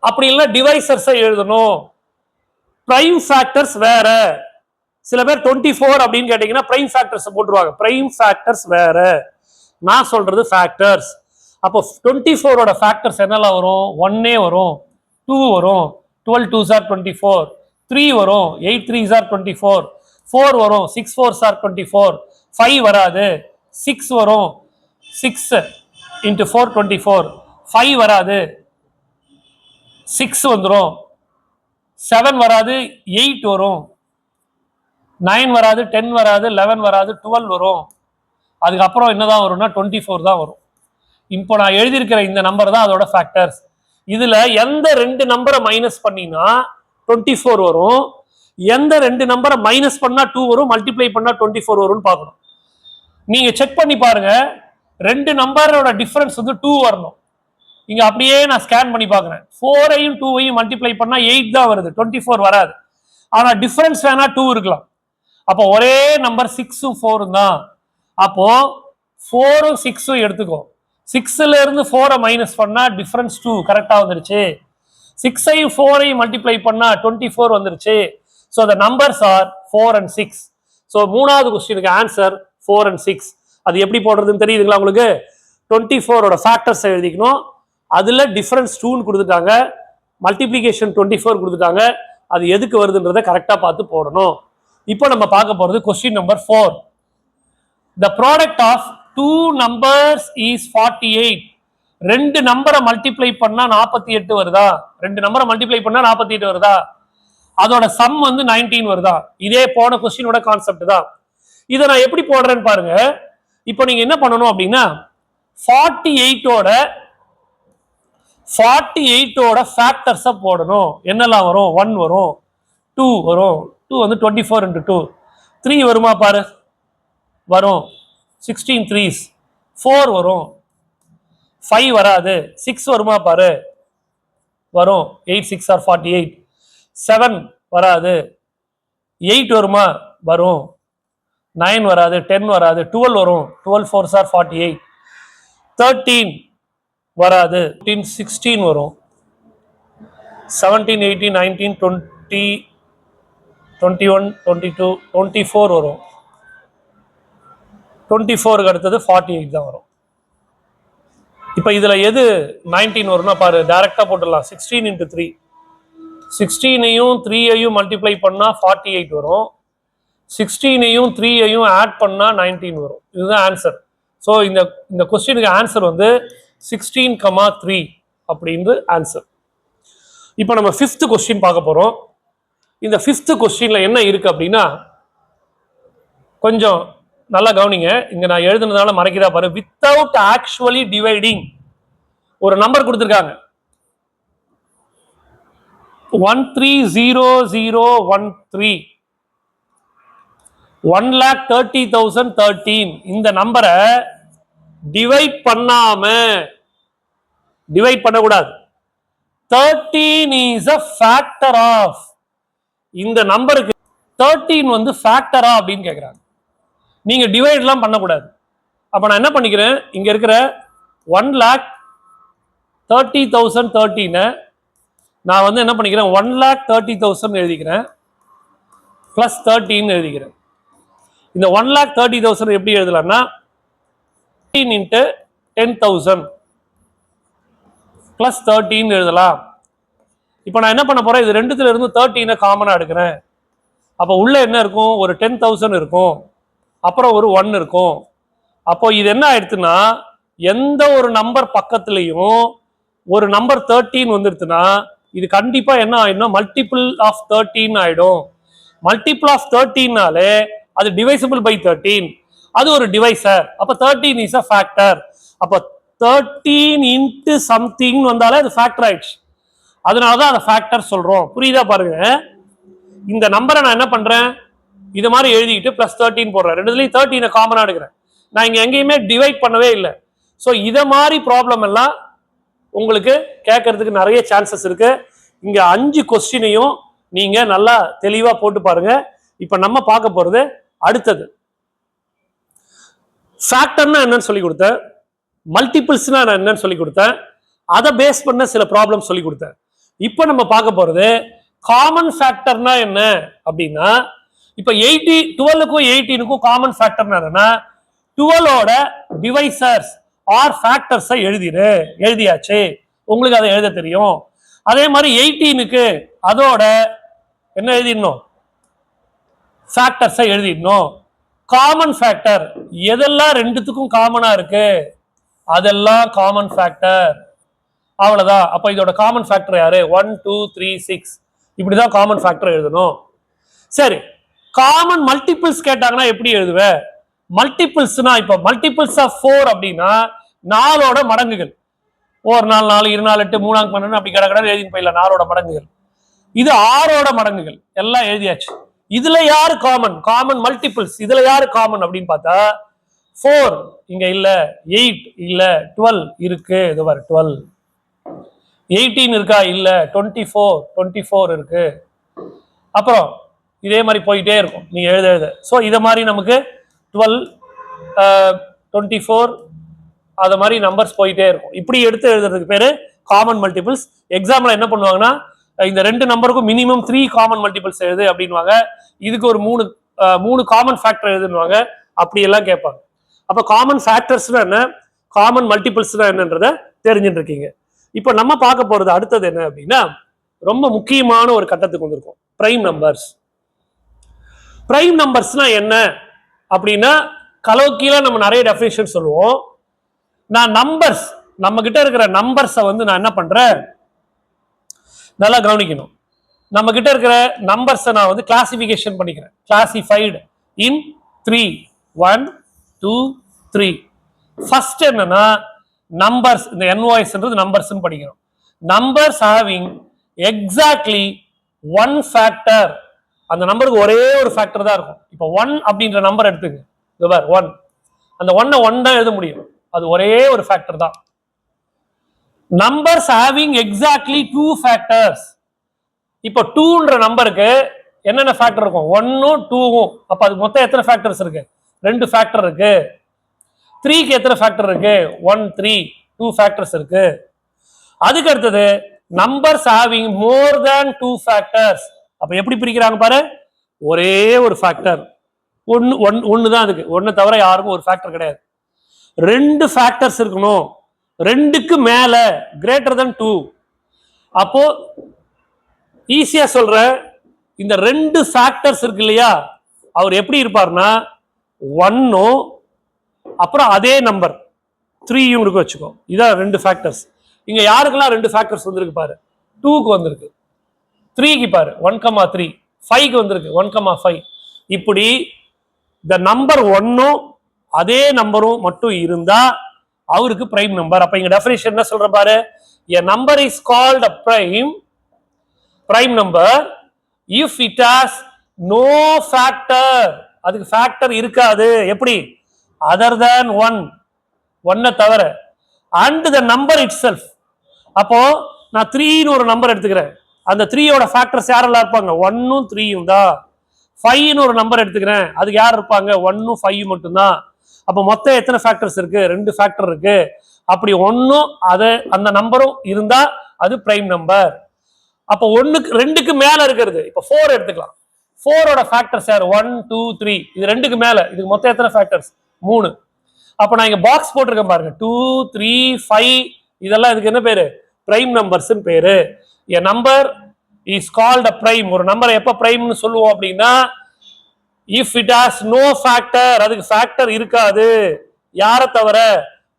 அப்படி இல்ல டிவைசர்ஸ் எழுதணும். பிரைம் ஃபேக்டர்ஸ் வேற. சில பேர் 24 அப்படின்னு கேட்டீங்கன்னா பிரைம் ஃபேக்டர்ஸ் போட்டுருவாங்க. பிரைம் ஃபேக்டர்ஸ் வேற, நான் சொல்றது ஃபேக்டர்ஸ். அப்போ 24ஓட ஃபேக்டர்ஸ் என்னெல்லாம் வரும்? 1 வரும், 2 வரும், 12 2s are 24, 3 வரும், 8 3s are 24, 4 வரும், 6 4s are 24, 5 வராது, 6 வரும், 6 into 4 24, 5 வராது, 6 வந்துரும், 7 வராது, 8 வரும், 9 வராது, 10 வராது, 11 வராது, 12 வரும். அதுக்கப்புறம் என்னதான் வரும்னா 24 தான் வரும். இப்போ நான் எழுதியிருக்கிற இந்த நம்பர் தான் அதோட ஃபேக்டர்ஸ். இதுல எந்த 2 நம்பரை மைனஸ் பண்ணினா 24 வரும், எந்த 2 நம்பரை மைனஸ் பண்ணா 2 வரும், மல்டிப்ளை பண்ணா 24 வரும்னு பார்க்கணும். நீங்க செக் பண்ணி பாருங்க, 2 நம்பரோட டிஃபரன்ஸ் வந்து 2 வரணும். இங்க அப்படியே நான் ஸ்கேன் பண்ணி பார்க்குறேன். 4ஐயும் 2ஐயும் மல்டிப்ளை பண்ணா 8 தான் வருது, 24 வராது. ஆனா டிஃபரன்ஸ் வேணா 2 இருக்கலாம். அப்போ ஒரே நம்பர் 6ம் 4ம் தான். அப்போ 4ம் 6ம் எடுத்துக்கோ. 6ல இருந்து 4ஐ மைனஸ் பண்ணா டிஃபரன்ஸ் 2 கரெக்டா வந்துருச்சு. 6ஐயும் 4ஐயும் மல்டிப்ளை பண்ணா 24 வந்துருச்சு. So the numbers are 4 and 6. So 3வது கொஸ்டினுக்கு ஆன்சர் 4 and 6. அது எப்படி போடுறதுன்னு தெரியுதுங்களா உங்களுக்கு? 24ஓட ஃபேக்டர்ஸ் எழுதிக்கணும், அதுல டிஃபரன்ஸ் 2ன்னு கொடுத்துட்டாங்க, மல்டிப்ளிகேஷன் 24 கொடுத்துட்டாங்க. அது எதுக்கு வருதுன்றதை கரெக்டா பார்த்து போடணும். இப்போ நம்ம பார்க்க போறது question number 4. The product of 2 numbers is 48. 2 நம்பரை மல்டிப்ளை பண்ணா 48 வருதா? 2 நம்பரை மல்டிப்ளை பண்ணா 48 வருதா? அதோட சம் வந்து 19 வருதா? இதே போன கொஸ்டினோட கான்செப்ட் தான். இதை நான் எப்படி போடுறேன்னு பாருங்க. இப்போ நீங்க என்ன பண்ணணும் அப்படின்னா 48ஓட ஃபேக்டர்ஸை போடணும். என்னெல்லாம் வரும்? 1 வரும், 2 வரும், 2 வந்து 24 into 2, 3 வருமா பாரு, வரும், 16 3s, 4 வரும், 5 வராது, 6 வருமா பாரு, வரும், 8 6 are 48, 7 வராது, 8 வருமா, வரும், 9 வராது, 10 வராது, 12 வரும், 12 4s are 48, 13 வராது, 16 வரும், 17 18 19 20 21 22 24 வரும், 24க்கு அடுத்தது 48 தான் வரும். இப்போ இதுல எது 19 வரும்னா பாரு, டைரக்டா போட்டுடலாம். 16 into 3, 16ஐயும் 3ஐயும் மல்டிப்ளை பண்ணா 48 வரும், 16ஐயும் 3ஐயும் ஆட் பண்ணா 19 வரும். இதுதான் ஆன்சர். ஸோ இந்த கொஸ்டினுக்கு ஆன்சர் வந்து 16,3 அப்படின்னு ஆன்சர். இப்போ நம்ம 5th கொஸ்டின் பார்க்க போறோம். இந்த 5th கொஸ்டின்ல என்ன இருக்கு அப்படின்னா, கொஞ்சம் நல்லா கவனிங்க, இங்க நான் எழுதுனதால மறைக்கிறா பாரு. வித்தவுட் ஆக்சுவலி டிவைடிங் ஒரு நம்பர் கொடுத்திருக்காங்க 130013 1,30,013. இந்த நம்பரை டிவைட் பண்ணக்கூடாது. 13 is a factor of. இந்த நம்பருக்கு 13 வந்து ஃபேக்டரா அப்படின்னு கேட்குறாங்க. நீங்க டிவைட்லாம் பண்ணக்கூடாது. அப்ப நான் என்ன பண்ணிக்கிறேன், இங்க இருக்கிற 1,30,013 நான் வந்து என்ன பண்ணிக்கிறேன், 1,30,000 எழுதிக்கிறேன், பிளஸ் 13 எழுதிக்கிறேன். இந்த 1,30,000 எப்படி எழுதலாம்னா 13 into 10,000 பிளஸ் 13 எழுதலாம். இப்போ நான் என்ன பண்ண போறேன், இது ரெண்டுத்துல இருந்து 13 காமனா எடுக்கிறேன். அப்போ உள்ள என்ன இருக்கும், ஒரு 10,000 இருக்கும், அப்புறம் ஒரு 1 இருக்கும். அப்போ இது என்ன ஆயிடுச்சுன்னா, எந்த ஒரு நம்பர் பக்கத்துலையும் ஒரு நம்பர் 13 வந்துருச்சுன்னா இது கண்டிப்பா என்ன ஆயிடும்னா மல்டிபிள் ஆஃப் 13 ஆயிடும். மல்டிபிள் ஆஃப் 13நாலே அது டிவைசிபிள் பை 13, அது ஒரு டிவைசர். அப்ப 13 இஸ் அ ஃபேக்டர். அப்ப 13 இன்ட்டு சம்திங் வந்தாலே அது ஃபேக்டர் ஆயிடுச்சு. அதனாலதான் அதை ஃபேக்டர் சொல்றோம். புரியுதா பாருங்க. இந்த நம்பரை நான் என்ன பண்றேன், இது மாதிரி எழுதிட்டு பிளஸ் 13 போடுறேன். ரெண்டுலயும் 13 காமனா எடுக்கிறேன். நான் இங்க எங்கேயுமே டிவைட் பண்ணவே இல்லை. ஸோ இதை மாதிரி ப்ராப்ளம் எல்லாம் உங்களுக்கு கேட்கறதுக்கு நிறைய சான்சஸ் இருக்கு. இங்க 5 கொஸ்டினையும் நீங்க நல்லா தெளிவா போட்டு பாருங்க. இப்ப நம்ம பார்க்க போறது அடுத்தது ஃபேக்டர்னா என்னன்னு சொல்லி கொடுத்தேன், மல்டிபிள்ஸ்னா என்னன்னு சொல்லி கொடுத்தேன், அதை பேஸ் பண்ண சில ப்ராப்ளம் சொல்லி கொடுத்தேன். இப்ப நம்ம பார்க்க போறது காமன் ஃபேக்டர்னா என்ன அப்படின்னா, இப்ப 12க்கும் 18க்கும் காமன் ஃபேக்டர்னா என்னன்னா 12ஓட டிவைசர்ஸ் ஆர் ஃபேக்டர்ஸை எழுதியாச்சு. உங்களுக்கு அதை எழுத தெரியும். அதே மாதிரி 18க்கு அதோட என்ன எழுதிடணும், ஃபேக்டர்ஸை எழுதிடணும். காமன் ஃபேக்டர் எதெல்லாம் ரெண்டுத்துக்கும் காமனா இருக்கு அதெல்லாம் காமன் ஃபேக்டர். அவ்வளவுதான். அப்ப இதோட காமன் ஃபேக்டர் யாரு, 1 2 3 6, இப்படிதான் காமன் ஃபேக்டர் எழுதணும். சரி, காமன் மல்டிபிள்ஸ் கேட்டாங்கன்னா எப்படி எழுதுவேன், மல்டிபிள்ஸ்னா இப்ப மல்டிபிள்ஸ் ஆஃப் 4 அப்படின்னா 4ஓட மடங்குகள். ஒரு 4 4 2 4 8 3 12 அப்படி கடை எழுதி போயிடலாம். 4ஓட மடங்குகள். இது 6ஓட மடங்குகள் எல்லாம் எழுதியாச்சு. இதுல யாரு காமன், காமன் மல்டிபிள்ஸ் இதுல யாரு காமன் அப்படின்னு பார்த்தா 4 இங்க இல்ல, 8 இல்ல, 12 இருக்கு, இது வர 12, 18 இருக்கா இல்ல, 24 இருக்கு. அப்புறம் இதே மாதிரி போயிட்டே இருக்கும் நீங்க எழுத. ஸோ இதை மாதிரி நமக்கு 12 24 அது மாதிரி நம்பர்ஸ் போயிட்டே இருக்கும். இப்படி எடுத்து எழுதுறதுக்கு பேரு காமன் மல்டிபிள்ஸ். எக்ஸாம்ல என்ன பண்ணுவாங்கன்னா இந்த ரெண்டு நம்பருக்கும் மினிமம் 3 காமன் மல்டிபிள்ஸ் எழுது அப்படின்வாங்க. இதுக்கு ஒரு 3 காமன் ஃபேக்டர் எழுதுவாங்க. அப்படி எல்லாம் கேட்பாங்க. அப்ப காமன் ஃபேக்டர்ஸ்னா என்ன, காமன் மல்டிபிள்ஸ்னா என்னன்றத தெரிஞ்சுட்டு இருக்கீங்க. இப்ப நம்ம பார்க்க போறது அடுத்தது என்ன அப்படின்னா, ரொம்ப முக்கியமான ஒரு கட்டத்துக்கு வந்திருக்கும், பிரைம் நம்பர்ஸ். பிரைம் நம்பர்ஸ்னா என்ன அப்படின்னா, கலோக்கியலா நம்ம நிறைய டெஃபினிஷன் சொல்லுவோம். நான் நம்பர்ஸ், நம்ம கிட்ட இருக்கிற நம்பர்ஸை வந்து நான் என்ன பண்றேன், நல்லா கவனிக்கணும். நம்ம கிட்ட இருக்கிற நம்பர்ஸை நான் வந்து கிளாசிபிகேஷன் பண்ணிக்கிறேன். கிளாசிஃபைடு இன் 3 1 2 3. ஃபர்ஸ்ட் என்னன்னா நம்பர்ஸ், இந்த என்வாய்ஸ்ன்றது நம்பர்ஸ் படிக்கிறோம். Numbers having exactly 1 factor. அந்த நம்பருக்கு ஒரே ஒரு ஃபேக்டர் தான் இருக்கும். இப்போ 1 அப்படின்ற நம்பர் எடுத்துங்க, 1, அந்த 1 தான் எழுத முடியும், அது ஒரே ஒரு ஃபேக்டர் தான். Numbers having exactly 2 factors. இப்போ 2ன்ற நம்பருக்கு என்னென்ன ஃபேக்டர் இருக்கும், 1ம் 2ம். அப்ப அது மொத்தம் எத்தனை ஃபேக்டர்ஸ் இருக்கு, 2 ஃபேக்டர் இருக்கு. 3க்கு எத்தனை ஃபேக்டர் இருக்கு, 1 3, 2 ஃபேக்டர்ஸ் இருக்கு. அதுக்கு அடுத்தது நம்பர்ஸ் ஹேவிங் மோர் தேன் 2 ஃபேக்டர்ஸ். அப்ப எப்படி பிரிக்கிறாங்க பாரு, ஒரே ஒரு ஃபேக்டர், ஒன்னு தான் இருக்கு, ஒன்னு தவிர யாருக்கும் ஒரு ஃபேக்டர் கிடையாது. 2 ஃபேக்டர்ஸ் இருக்கணும், 2க்கு மேல கிரேட்டர் தென் 2. அப்போ ஈஸியா சொல்ற, இந்த 2 ஃபேக்டர்ஸ் இருக்கு இல்லையா, அவர் எப்படி இருப்பார்னா 1ம் அப்புறம் அதே நம்பர் 3யும் இருக்கு வச்சுக்கோ. இதான் 2 ஃபேக்டர்ஸ். இங்க யாருக்கெல்லாம் 2 ஃபேக்டர்ஸ் வந்திருக்கு பாரு, 2க்கு வந்திருக்கு, 3க்கு பாரு 1,3, 5க்கு வந்திருக்கு 1,5. இப்படி இந்த நம்பர் ஒன்னும் அதே நம்பரும் மட்டும் இருந்தா அவருக்கு பிரைம் நம்பர். அப்ப இங்க டெஃபினிஷன் என்ன சொல்ற பாரு, a number is called a prime number if it has no factor. அதுக்கு ஃபேக்டர் இருக்காது. எப்படி? other than 1 தவிர, and the number itself. அப்போ நான் 3 ன்னு ஒரு நம்பர் எடுத்துக்கிறேன். அந்த 3 யோட ஃபேக்டர்ஸ் யாரெல்லாம் இருப்பாங்க? 1ம் 3ம் தான். 5 ன்னு ஒரு நம்பர் எடுத்துக்கிறேன், அதுக்கு யார் இருப்பாங்க? 1ம் 5 மட்டும் தான். அப்ப மொத்தம் எத்தனை ஃபேக்டர்ஸ் இருக்கு? 2 ஃபேக்டர் இருக்கு. அப்படி ஒன்னும் அந்த நம்பரும் இருந்தா அது பிரைம் நம்பர். அப்ப 2க்கு மேல இருக்கிறது, இப்ப 4 எடுத்துக்கலாம். 4ஓட ஃபேக்டர்ஸ் யார்? 1 2 3. இது 2க்கு மேல, இதுக்கு மொத்தம் எத்தனை ஃபேக்டர்ஸ்? 3. அப்ப நான் இங்க பாக்ஸ் போட்டிருக்கேன் பாருங்க, 2 3 5. இதெல்லாம் இதுக்கு என்ன பேரு? பிரைம் நம்பர்ஸ் பேரு. a number is called a prime. ஒரு நம்பர் எப்ப பிரைம்னு சொல்லுவோம் அப்படின்னா, if it has no factor. அதுக்கு ஃபேக்டர் இருக்காது. யாரை தவிர?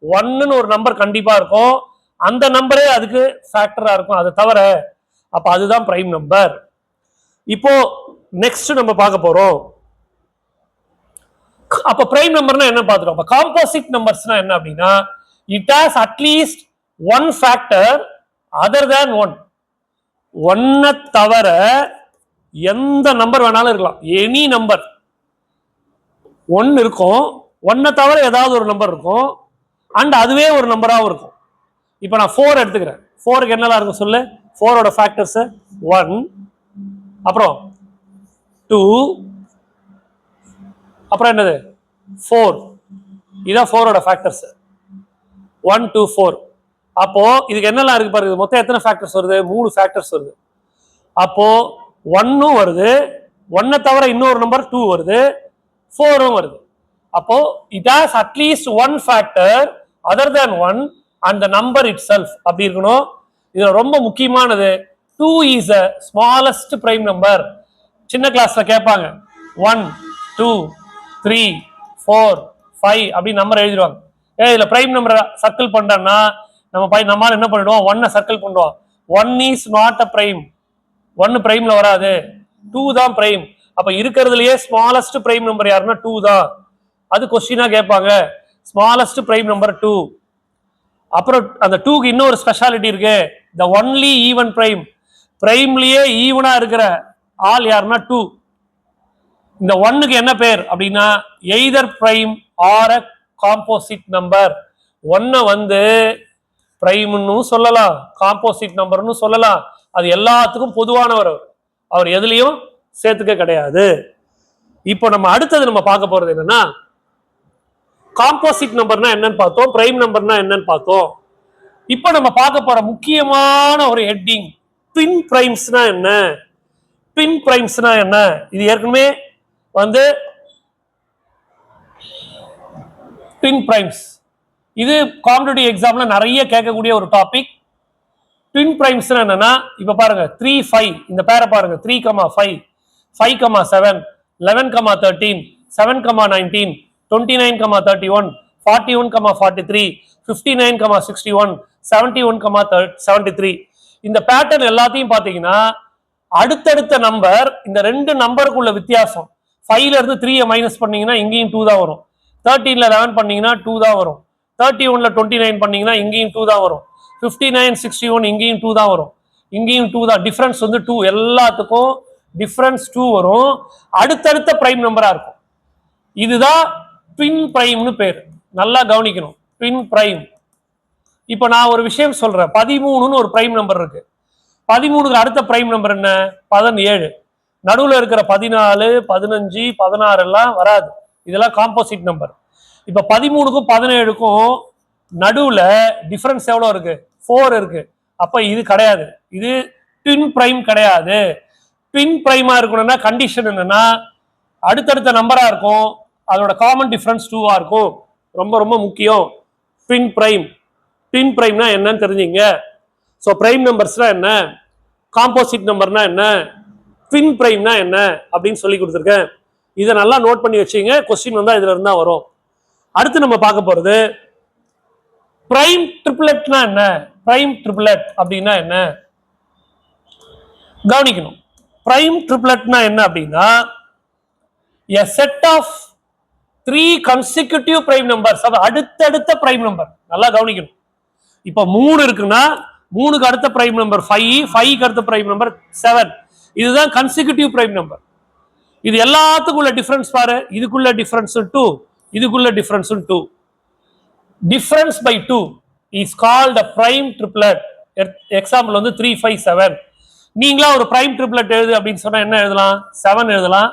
1ன்னு ஒரு நம்பர் கண்டிப்பா இருக்கும், அந்த நம்பரே அதுக்கு ஃபேக்டரா இருக்கும், அதை தவிர. அப்ப அதுதான் பிரைம் நம்பர். இப்போ நெக்ஸ்ட் நம்ம பார்க்க போறோம். அப்ப பிரைம் நம்பர்னா என்ன பார்த்துட்டோம். அப்ப காம்போசிட் நம்பர்ஸ்னா என்ன அப்படின்னா, it has at least one factor other than 1. 1 தவிர எந்த நம்பர் வேணாலும் இருக்கலாம். எனி நம்பர் 1 இருக்கும், 1 தவிர ஏதாவது ஒரு நம்பர் இருக்கும், அண்ட் அதுவே ஒரு நம்பராகவும் இருக்கும். இப்போ நான் 4 எடுத்துக்கிறேன். 4க்கு என்னெல்லாம் இருக்கும் சொல்லு? 4ஓட ஃபேக்டர்ஸ் 1, அப்புறம் 2, அப்புறம் என்னது 4. இதான் 4ஓட ஃபேக்டர்ஸ் 1 2 4. அப்போ இதுக்கு என்னெல்லாம் இருக்கு பாருங்க, மொத்தம் எத்தனை ஃபேக்டர்ஸ் வருது? 3 ஃபேக்டர்ஸ் வருது. அப்போ 1ம் வருது, 1 தவிர இன்னொரு நம்பர் 2 வருது, 4ம் வருது. அப்போ it has at least one factor other than 1 and the number itself. அப்படி இருக்கணும். இது ரொம்ப முக்கியமானது. 2 is a smallest prime number. சின்ன கிளாஸ்ல கேட்பாங்க 1 2 3 4 5 அப்படி நம்பர் எழுதிடுவாங்க. இதுல பிரைம் நம்பரை சர்க்கிள் பண்றோம்னா நம்மால என்ன பண்ணிடுவோம்? 1 சர்க்கிள் பண்ணுவோம். 1 is not a prime. 1 பிரைம்ல வராது, 2 தான் பிரைம். அப்ப இருக்கிறதுலயே ஸ்மாலஸ்ட் பிரைம் நம்பர் யாருன்னா 2 தான். அது கொஸ்டினா கேட்பாங்க. Smallest prime number 2. அப்புறம் அந்த 2க்கு இன்னொரு ஸ்பெஷாலிட்டி இருக்கு, the only even prime. பிரைம்லயே ஈவனா இருக்கிற ஆள் யாருன்னா 2. இந்த 1க்கு என்ன பேர் அப்படின்னா, either prime or a composite number. 1 வந்து பிரைம்னு சொல்லலாம், காம்போசிட் நம்பர்னு சொல்லலாம். அது எல்லாத்துக்கும் பொதுவானவர், அவர் எதுலயும் சேர்த்துக்க கிடையாது. இப்போ நம்ம அடுத்தது நம்ம பார்க்க போறது என்னன்னா, காம்போசிட் நம்பர்னா என்னன்னு பார்த்தோம், பிரைம் நம்பர்னா என்னன்னு பார்த்தோம். இப்போ நம்ம பார்க்க போற முக்கியமான ஒரு ஹெட்டிங், ட்வின் பிரைம்ஸ்னா என்ன. ட்வின் பிரைம்ஸ்னா என்ன? இது ஏற்கனவே வந்து ட்வின் பிரைம்ஸ், இது காம்படிட்டிவ் எக்ஸாம்ல நிறைய கேட்கக்கூடிய ஒரு டாபிக். ட்வின் பிரைம்ஸ் என்னன்னா, இப்ப பாருங்க 3 5, இந்த பேரை பாருங்க, 3 5 5 7 11 13 7 19 29 31 41 43 59 61 71 73. இந்த பேட்டர்ன் எல்லாத்தையும் பாத்தீங்கன்னா அடுத்தடுத்த நம்பர், இந்த 2 நம்பருக்குள்ள வித்தியாசம். 5ல இருந்து 3 மைனஸ் பண்ணீங்கன்னா இங்கேயும் 2 தான் வரும். 13ல 11 பண்ணீங்கன்னா 2 தான் வரும். 31ல 29 பண்ணீங்கன்னா இங்கேயும் 2 தான் வரும். 59 61 இங்கேயும் 2 தான் வரும். இங்கேயும் 2 தான். டிஃபரன்ஸ் வந்து 2, எல்லாத்துக்கும் டிஃபரன்ஸ் 2 வரும். அடுத்தடுத்த பிரைம் நம்பரா இருக்கும். இதுதான் ட்வின் பிரைம்னு பேர். நல்லா கவனிக்கணும், ட்வின் பிரைம். இப்போ நான் ஒரு விஷயம் சொல்றேன், 13ன்னு ஒரு பிரைம் நம்பர் இருக்கு. 13க்கு அடுத்த பிரைம் நம்பர் என்ன? 17. நடுவில் இருக்கிற 14 15 16 எல்லாம் வராது, இதெல்லாம் காம்போசிட் நம்பர். இப்ப 13க்கும் 17க்கும் நடுவுல டிஃபரன்ஸ் எவ்வளவு இருக்கு? 4 இருக்கு. அப்ப இது கிடையாது, இது ட்வின் பிரைம் கிடையாது. ட்வின் பிரைமா இருக்கணும்னா கண்டிஷன் என்னன்னா, அடுத்தடுத்த நம்பரா இருக்கும், அதோட காமன் டிஃபரன்ஸ் 2ஆ இருக்கும். ரொம்ப ரொம்ப முக்கியம். ட்வின் பிரைம், ட்வின் பிரைம்னா என்னன்னு தெரிஞ்சுங்க. ஸோ பிரைம் நம்பர்ஸ்னா என்ன, காம்போசிட் நம்பர்னா என்ன, ட்வின் பிரைம்னா என்ன அப்படின்னு சொல்லி கொடுத்துருக்கேன். இதை நல்லா நோட் பண்ணி வச்சுங்க, கொஸ்டின் வந்தா இதுல இருந்தா வரும். அடுத்து நம்ம பார்க்க போறது பிரைம் ட்ரிப்ளெட்னா என்ன. பிரைம் ட்ரிப்ளெட் அப்படின்னா என்ன கவனிக்கணும். பிரைம் ட்ரிப்ளெட்னா என்ன அப்படின்னா, a set of 3 consecutive prime numbers. அப்ப அடுத்தடுத்த பிரைம் நம்பர் நல்லா கவனிக்கணும். இப்ப 3 இருக்குன்னா 3க்கு அடுத்த பிரைம் நம்பர் 5, 5க்கு அடுத்த பிரைம் நம்பர் 7. இதுதான் கன்சிக்யூட்டிவ் பிரைம் நம்பர். இது எல்லாத்துக்குள்ள டிஃபரன்ஸ் பாரு. இதுக்குள்ள டிஃபரன்ஸ் 2, இதுக்குள்ள difference 2. Difference by 2 is called a prime triplet. Example வந்து 3, 5, 7. நீங்களா ஒரு பிரைம் ட்ரிப்ளெட் எழுது அப்படின்னு சொன்னா என்ன எழுதலாம்? 7 எழுதலாம்.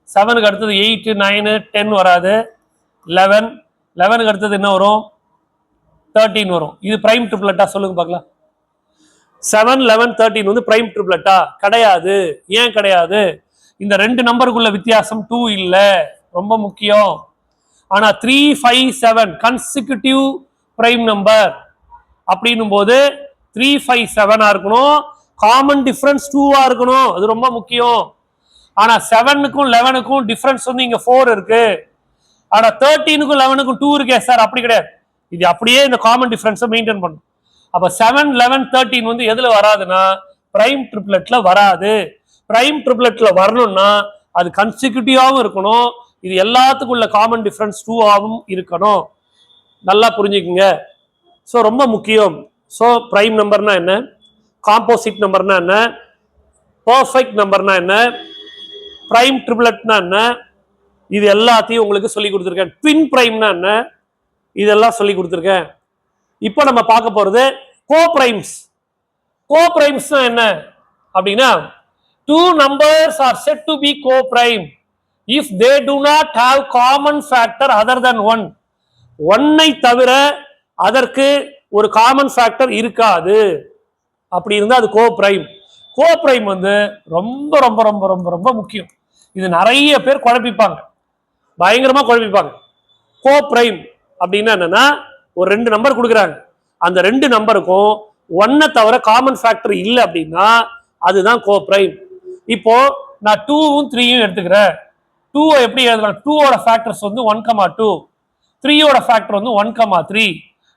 7க்கு அடுத்தது 8, 9, 10 வராது. 11, 11க்கு அடுத்தது என்ன வரும்? 13 வரும். இது பிரைம் ட்ரிப்ளெட்டா சொல்லுங்க பார்க்கலாம். 7, 11, 13 வந்து பிரைம் ட்ரிப்ளெட்டா? கிடையாது. ஏன் கிடையாது? இந்த ரெண்டு நம்பருக்குள்ள வித்தியாசம் 2 இல்ல, ரொம்ப முக்கியம். ஆனா 3, 5, 7 கன்சிக்யூட்டிவ் பிரைம் நம்பர் அப்படின்னும் போது 3, 5, 7 இருக்கணும். காமன் டிஃபரன்ஸ் 2 இருக்கணும். அது ரொம்ப முக்கியம். ஆனா 7க்கும் 11க்கும் டிஃபரன்ஸ் வந்து இங்க 4 இருக்கு. ஆனா 13க்கும் 11க்கும் 2 இருக்கே சார், அப்படி கிடையாது. இது அப்படியே இந்த காமன் டிஃபரன்ஸை மெயின்டைன் பண்ணும். அப்ப 7, 11, 13 வந்து எதுல வராதுன்னா பிரைம் ட்ரிப்ளெட்ல வராது. பிரைம் ட்ரிப்ளெட்ல வரணும்னா அது கன்சிக்யூட்டிவாவும் இருக்கணும். இது எல்லாத்துக்குள்ள காமன் டிஃபரன்ஸ் 2 ஆகவும் இருக்கணும். நல்லா புரிஞ்சுக்குங்க. ஸோ ரொம்ப முக்கியம். ஸோ பிரைம் நம்பர்னா என்ன, காம்போசிட் நம்பர்னா என்ன, பர்ஃபெக்ட் நம்பர்னா என்ன, பிரைம் ட்ரிப்ளெட்னா என்ன, இது எல்லாத்தையும் உங்களுக்கு சொல்லி கொடுத்துருக்கேன். ட்வின் பிரைம்னா என்ன, இதெல்லாம் சொல்லி கொடுத்துருக்கேன். இப்போ நம்ம பார்க்க போறது கோ பிரைம்ஸ். கோ பிரைம்ஸ்னா என்ன அப்படின்னா, two numbers are said to be co-prime if they do not have common factor other than 1. 1ஐ தவிர அதற்கு ஒரு காமன் ஃபேக்டர் இருக்காது. அப்படி இருந்தா அது கோ பிரைம். கோ பிரைம் வந்து ரொம்ப ரொம்ப ரொம்ப ரொம்ப ரொம்ப முக்கியம். இது நிறைய பேர் குழப்பிப்பாங்க, பயங்கரமா குழப்பிப்பாங்க. கோ பிரைம் அப்படின்னா என்னன்னா, ஒரு 2 நம்பர் கொடுக்குறாங்க, அந்த 2 நம்பருக்கும் 1 தவிர காமன் ஃபேக்டர் இல்லை அப்படின்னா அதுதான் கோ பிரைம். இப்போ நான் 2ம் 3யும் எடுத்துக்கிறேன். 2 எப்படி எழுதலாம்? 2ஓட ஃபேக்டர்ஸ் வந்து 1,2, 3யோட ஃபேக்டர் வந்து 1,3.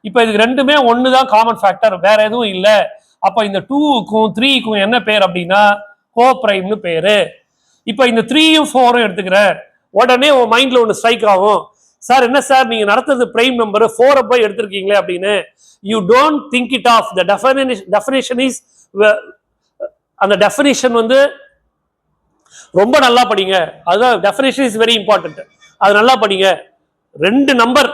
இப்போ இதுக்கு ரெண்டுமே 1 தான் காமன் ஃபேக்டர், வேற எதுவும் இல்லை. அப்போ இந்த 2க்கும் 3க்கும் என்ன பேர் அப்படின்னா கோ பிரைம்னு பேரு. இப்போ இந்த 3யும் 4ம் எடுத்துக்கிறேன். உடனே உன் மைண்ட்ல ஒன்று ஸ்ட்ரைக் ஆகும், சார் என்ன சார் நீங்க நடத்துறது பிரைம் நம்பர் 4 போய் எடுத்திருக்கீங்களே அப்படின்னு. You don't think it of. The definition is, அந்த டெஃபினேஷன் வந்து ரொம்ப நல்லா படிங்க. அதுதான் டெஃபினேஷன் இஸ் வெரி இம்பார்ட்டன்ட். அது நல்லா படிங்க. 2 நம்பர்,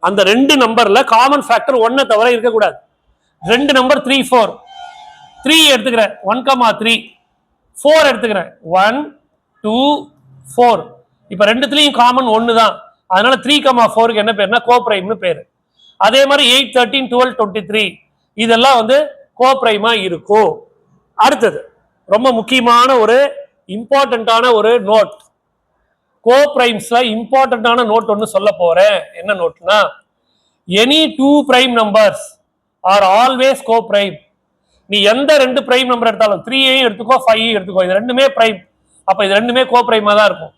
அந்த 2 நம்பர்ல காமன் ஃபேக்டர் 1 தவிர இருக்கக்கூடாது. 2 நம்பர் 3, 4. 3 எடுத்துக்கிறேன் 1,3. 4 எடுத்துக்கிறேன் 1, 2, 4. இப்ப ரெண்டுத்துலயும் காமன் 1 தான். அதனால 3,4க்கு என்ன பேருனா கோ பிரைம்னு பேரு. அதே மாதிரி 8, 13, 12, 23 இதெல்லாம் வந்து கோ பிரைமா இருக்கும். அடுத்தது ரொம்ப முக்கியமான ஒரு இம்பார்ட்டன்டான ஒரு நோட், கோ பிரைம்ஸ்ல இம்பார்ட்டன்டான நோட் ஒன்னு சொல்ல போறேன். என்ன நோட்னா, any 2 prime numbers are always coprime. நீ எந்த 2 பிரைம் நம்பர் எடுத்தாலும் 3ஐயும் எடுத்துக்கோ 5ஐயும் எடுத்துக்கோ, இது ரெண்டுமே பிரைம். அப்ப இது ரெண்டுமே கோ பிரைமா தான் இருக்கும்.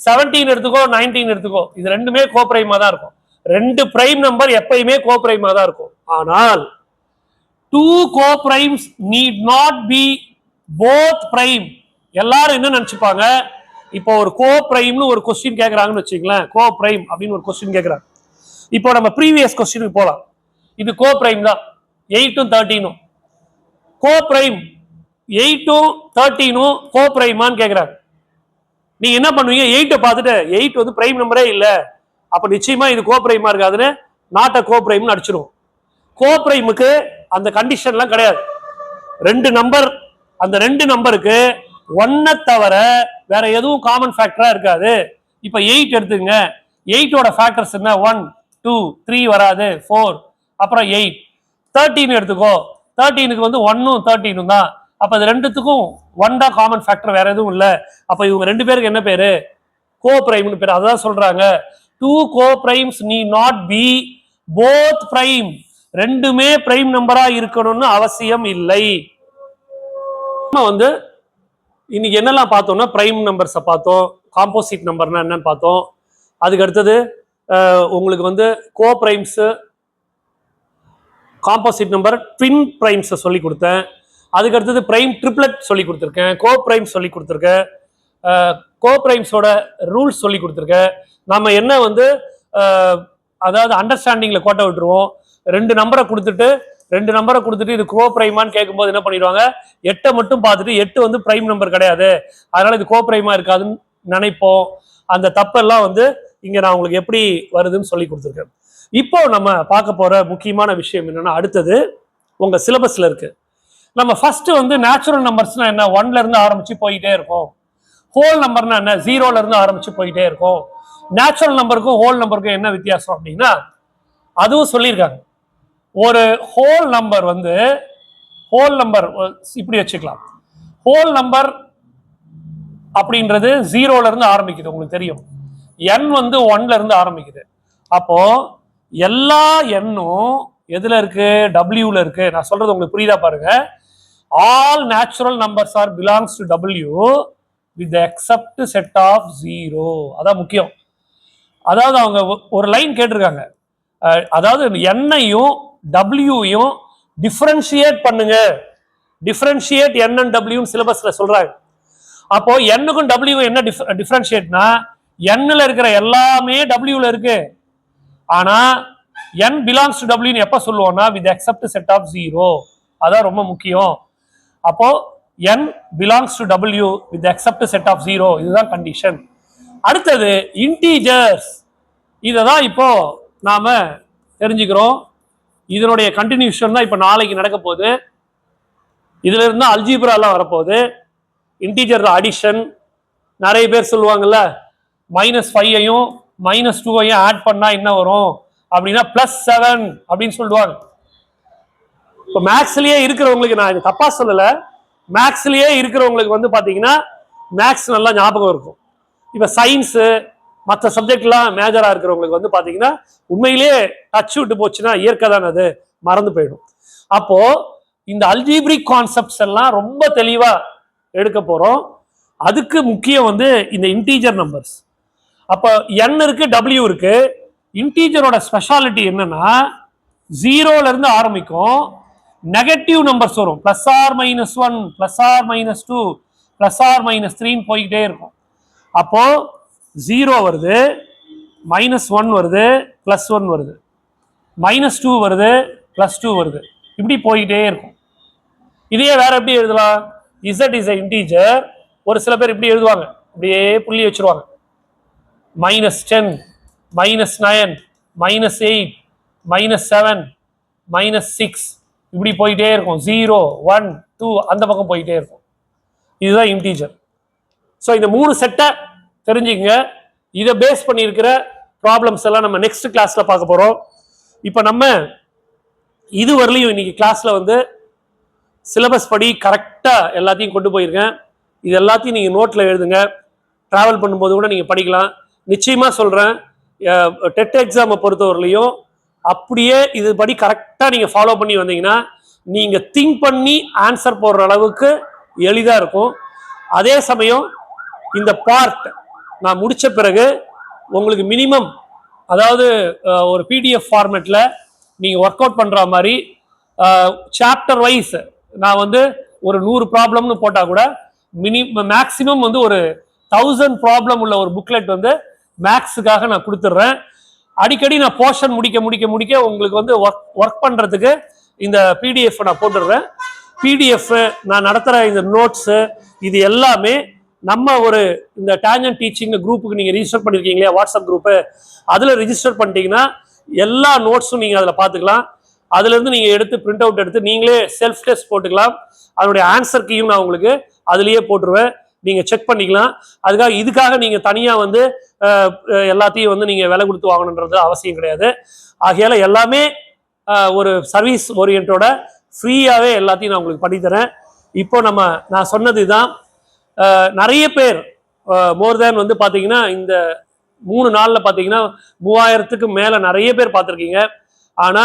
17 எடுத்துக்கோ 19 எடுத்துக்கோ, இது ரெண்டுமே கோ பிரைமா தான் இருக்கும். 2 பிரைம் நம்பர் எப்பயுமே கோ பிரைமா தான் இருக்கும். ஆனால் 2 coprimes need not be both prime. எல்லாரும் என்ன நினைச்சுப்பாங்க, இப்போ ஒரு கோ பிரைம்னு ஒரு கொஸ்டின் கேட்கறாங்கன்னு வச்சுங்களேன், கோ பிரைம் அப்படின்னு ஒரு கொஸ்டின் கேட்கறாங்க. இப்போ நம்ம ப்ரீவியஸ் கொஸ்டினுக்கு போலாம். இது கோ பிரைம் தான், 8ம் 13ம் கோ பிரைம். 8ம் 13ம் கோ பிரைமான்னு கேட்கறாங்க. நீங்க என்ன பண்ணுவீங்க, 8 பார்த்துட்டு 8 வந்து பிரைம் நம்பரே இல்ல, அப்ப நிச்சயமா இது கோ பிரைமா இருக்காதுன்னு நாட் அ கோ பிரைம்னு அடிச்சிருவோம். கோ பிரைமுக்கு அந்த கண்டிஷன்லாம் கிடையாது. 2 நம்பர், அந்த 2 நம்பருக்கு 1 தவிர வேற எதுவும் காமன் ஃபேக்டரா இருக்காது. இப்ப 8 எடுத்துங்க, 8ஓட ஃபேக்டர்ஸ் என்ன, 1, 2, 3 வராது, 4, அப்புறம் 8. 13 எடுத்துக்கோ, 13க்கு வந்து 1ம் 13ம் தான். அப்ப இது ரெண்டுத்துக்கும் 1 தான் காமன் ஃபேக்டர், வேற எதுவும் இல்ல. அப்ப இவங்க 2 பேருக்கு என்ன பேரு, கோ பிரைம்னு பேரு. அதான் சொல்றாங்க 2 coprimes need not be both prime. ரெண்டுமே பிரைம் நம்பரா இருக்கணும்னு அவசியம் இல்லை. வந்து இன்னைக்கு என்னெல்லாம் பார்த்தோம்னா, பிரைம் நம்பர்ஸை பார்த்தோம், காம்போசிட் நம்பர்னா என்னன்னு பார்த்தோம். அதுக்கு அடுத்தது உங்களுக்கு வந்து coprimes, composite number, twin primes சொல்லி கொடுத்தேன். அதுக்கு அடுத்தது பிரைம் ட்ரிப்ளெட் சொல்லி கொடுத்துருக்கேன், கோ பிரைம் சொல்லி கொடுத்துருக்கேன், கோ பிரைம்ஸோட ரூல்ஸ் சொல்லி கொடுத்துருக்கேன். நம்ம என்ன வந்து அதாவது அண்டர்ஸ்டாண்டிங்ல கோட்டை விட்டுருவோம். 2 நம்பரை கொடுத்துட்டு இது கோ பிரைமான்னு கேட்கும்போது என்ன பண்ணிடுவாங்க, 8 மட்டும் பார்த்துட்டு 8 வந்து பிரைம் நம்பர் கிடையாது, அதனால இது கோ பிரைமா இருக்காதுன்னு நினைப்போம். அந்த தப்பெல்லாம் வந்து இங்க நான் உங்களுக்கு எப்படி வருதுன்னு சொல்லி கொடுத்துருக்கேன். இப்போ நம்ம பார்க்க போற முக்கியமான விஷயம் என்னன்னா, அடுத்தது உங்க சிலபஸ்ல இருக்கு. நம்ம ஃபர்ஸ்ட் வந்து நேச்சுரல் நம்பர்ஸ்னா என்ன, 1ல இருந்து ஆரம்பிச்சு போயிட்டே இருக்கும். ஹோல் நம்பர்னா என்ன, 0ல இருந்து ஆரம்பிச்சு போயிட்டே இருக்கும். நேச்சுரல் நம்பருக்கும் ஹோல் நம்பருக்கும் என்ன வித்தியாசம் அப்படின்னா, அதுவும் சொல்லியிருக்காங்க. ஒரு ஹோல் நம்பர் வந்து இப்படி வச்சுக்கலாம். ஹோல் நம்பர் அப்படின்றது 0ல இருந்து ஆரம்பிக்குது, உங்களுக்கு தெரியும். n வந்து 1ல இருந்து ஆரம்பிக்குது. அப்போ எல்லா எண்ணும் எதுல இருக்கு, wல இருக்கு. நான் சொல்றது உங்களுக்கு புரியுதா பாருங்க. all natural numbers are belongs to w with the except set of 0. அதான் முக்கியம். அதாவது அவங்க ஒரு லைன் கேட்டிருக்காங்க, அதாவது n-ஐயும் w-யும் டிஃபரன்ஷியேட் பண்ணுங்க. டிஃபரன்ஷியேட் n and w சிலபஸ்ல சொல்றாங்க. அப்போ n-க்கும் w-க்கும் என்ன டிஃபரன்ஷியேட்னா, n-ல இருக்கிற எல்லாமே w-ல இருக்கு. ஆனா n belongs to w எப்ப சொல்லுவோம்னா with except set of 0. அதான் ரொம்ப முக்கியம். அப்போ n belongs to w with except set of 0, இதுதான் கண்டிஷன். அடுத்தது இன்டீஜர்ஸ். இததான் இப்போ நாம தெரிஞ்சுக்கிறோம். இதனுடைய கண்டினியூஷன் தான் இப்ப நாளைக்கு நடக்க போகுது. இதுல இருந்தா அல்ஜீப்ரா எல்லாம் வரப்போகுது. Integer addition. நிறைய பேர் சொல்லுவாங்கல்ல, -5ஐயும் -2ஐயும் ஆட் பண்ணா என்ன வரும் அப்படின்னா +7 அப்படின்னு சொல்லுவாங்க. இப்போ மேக்ஸ்லயே இருக்கிறவங்களுக்கு, நான் இது தப்பா சொல்லல, மேக்ஸ்லயே இருக்கிறவங்களுக்கு வந்து பாத்தீங்கன்னா மேக்ஸ் நல்லா ஞாபகம் இருக்கும். இப்ப சயின்ஸ் மற்ற சப்ஜெக்ட்லாம் மேஜரா இருக்கிறவங்களுக்கு வந்து பாத்தீங்கன்னா உண்மையிலேயே டச் விட்டு போச்சுன்னா இயற்கை தான், அது மறந்து போயிடும். அப்போ இந்த அல்ஜீப்ரிக் கான்செப்ட்ஸ் எல்லாம் ரொம்ப தெளிவா எடுக்க போறோம். அதுக்கு முக்கியம் வந்து இந்த இன்டீஜர் நம்பர்ஸ். அப்போ n இருக்கு, w இருக்கு. இன்டீஜரோட ஸ்பெஷாலிட்டி என்னன்னா, 0ல இருந்து ஆரம்பிக்கும், நெகட்டிவ் நம்பர்ஸ் வரும். +or-1, +or-2, +or-3 போய்கிட்டே இருக்கும். அப்போ 0 வருது, -1 வருது, +1 வருது, -2 வருது, +2 வருது, இப்படி போய்கிட்டே இருக்கும். இதையே வேற எப்படி எழுதலாம், z is a integer. ஒரு சில பேர் இப்படி எழுதுவாங்க, அப்படியே புள்ளி வச்சிருவாங்க. -10, -9, -8, -7, -6 இப்படி போயிட்டே இருக்கும். 0, 1, 2 அந்த பக்கம் போயிட்டே இருக்கும். இதுதான் இன்டீஜர். ஸோ இந்த 3 செட்டை தெரிஞ்சுங்க. இதை பேஸ் பண்ணி இருக்கிற ப்ராப்ளம்ஸ் எல்லாம் நம்ம நெக்ஸ்ட் கிளாஸ்ல பார்க்க போறோம். இப்போ நம்ம இதுவரையிலையும் இன்னைக்கு கிளாஸ்ல வந்து சிலபஸ் படி கரெக்டா எல்லாத்தையும் கொண்டு போயிருக்கேன். இது எல்லாத்தையும் நீங்க நோட்ல எழுதுங்க. டிராவல் பண்ணும்போது கூட நீங்க படிக்கலாம். நிச்சயமா சொல்றேன், டெட் எக்ஸாமை பொறுத்தவரையிலையும் அப்படியே இது படி கரெக்டா நீங்க ஃபாலோ பண்ணி வந்தீங்கன்னா நீங்க திங்க் பண்ணி ஆன்சர் போடுற அளவுக்கு எளிதா இருக்கும். அதே சமயம் இந்த பார்ட் நான் முடிச்ச பிறகு உங்களுக்கு மினிமம், அதாவது ஒரு பிடிஎஃப் ஃபார்மேட்ல நீங்க ஒர்க் அவுட் பண்ற மாதிரி சாப்டர் வைஸ் நான் வந்து ஒரு 100 ப்ராப்ளம்னு போட்டா கூட மேக்சிமம் வந்து ஒரு 1000 ப்ராப்ளம் உள்ள ஒரு புக்லெட் வந்து மேக்ஸுக்காக நான் கொடுத்துட்றேன். அடிக்கடி நான் போர்ஷன் முடிக்க உங்களுக்கு வந்து ஒர்க் பண்றதுக்கு இந்த பிடிஎஃப் நான் போட்டுடுறேன். பிடிஎஃப் நான் நடத்துற இந்த நோட்ஸ் இது எல்லாமே நம்ம ஒரு இந்த டேஞ்சன்ட் டீச்சிங் குரூப்புக்கு நீங்க ரிஜிஸ்டர் பண்ணிருக்கீங்க இல்லையா, வாட்ஸ்அப் குரூப்பு, அதுல ரிஜிஸ்டர் பண்ணிட்டீங்கன்னா எல்லா நோட்ஸும் நீங்க அதுல பாத்துக்கலாம். அதுல இருந்து நீங்க எடுத்து பிரிண்ட் அவுட் எடுத்து நீங்களே செல்ஃப் டெஸ்ட் போட்டுக்கலாம். அதனுடைய ஆன்சர் கீயும் நான் உங்களுக்கு அதுலயே போட்டுருவேன், நீங்க செக் பண்ணிக்கலாம். இதுக்காக நீங்க தனியா வந்து எல்லாத்தையும் வந்து நீங்க விலை கொடுத்து வாங்கணுன்றது அவசியம் கிடையாது. ஆகையால எல்லாமே ஒரு சர்வீஸ் ஓரியன்டோட ஃப்ரீயாவே எல்லாத்தையும் நான் உங்களுக்கு பண்ணித்தரேன். இப்போ நான் சொன்னது தான். நிறைய பேர் மோர் தேன் வந்து பாத்தீங்கன்னா இந்த 3 நாள்ல பாத்தீங்கன்னா 3000க்கு மேல நிறைய பேர் பார்த்துருக்கீங்க. ஆனா